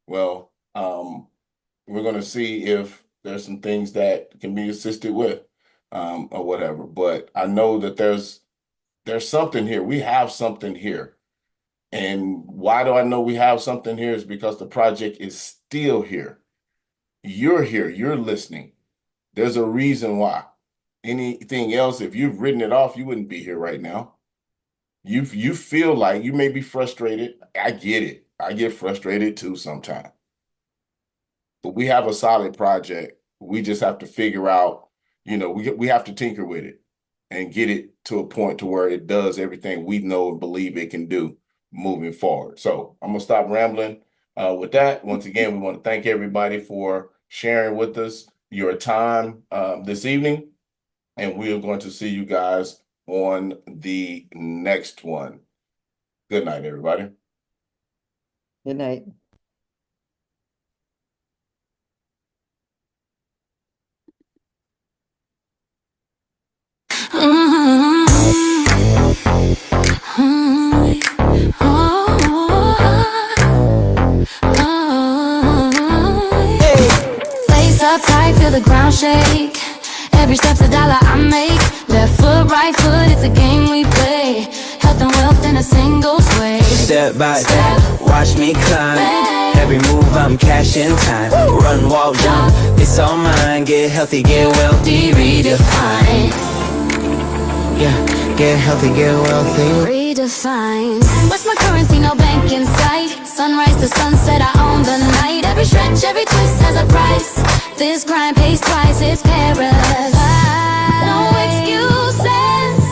well, we're going to see if there's some things that can be assisted with, or whatever. But I know that there's something here. We have something here. And why do I know we have something here is because the project is still here. You're here. You're listening. There's a reason why. Anything else, if you've written it off, you wouldn't be here right now. You feel like you may be frustrated. I get it. I get frustrated too sometimes. But we have a solid project. We just have to figure out, you know, we have to tinker with it and get it to a point to where it does everything we know and believe it can do moving forward. So I'm gonna stop rambling with that. Once again, we want to thank everybody for sharing with us your time this evening, and we are going to see you guys on the next one. Good night, everybody. Good night. Face up tight, feel the ground shake. Every step's a dollar I make. Left foot, right foot, it's a game we play. Health and wealth in a single sway. Step by step, watch me climb. Every move I'm cashing time. Run, walk, jump, it's all mine. Get healthy, get wealthy, redefine. Yeah, get healthy, get wealthy. Redefine. What's my currency? No bank in sight. Sunrise to sunset, I own the night. Every stretch, every twist has a price. This grind pays twice, it's paradise. No excuses,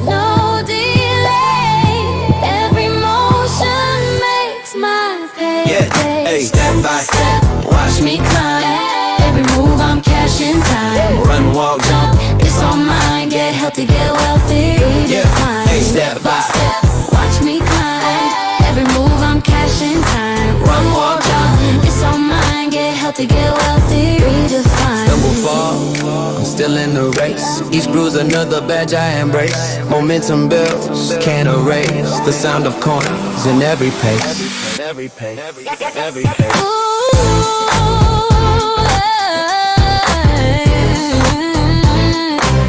no delay. Every motion makes my pay. Yeah, hey, step by step, watch me climb. Every move I'm cashing time. Run, walk, jump, It's all mine, get healthy, get wealthy. yeah, Redefine. hey, step by step, Watch me climb. Every move I'm cashing time. run, walk, jump. It's all mine, get healthy, get wealthy. Redefine. Stumble, fall, I'm still in the race. Each bruise another badge I embrace. Momentum builds, can't erase the sound of coins in every pace. Every pace, every pace.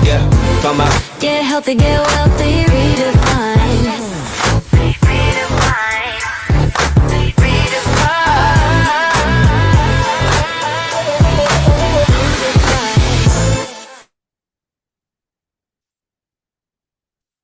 Yeah, come out. Get healthy, get wealthy, redefine.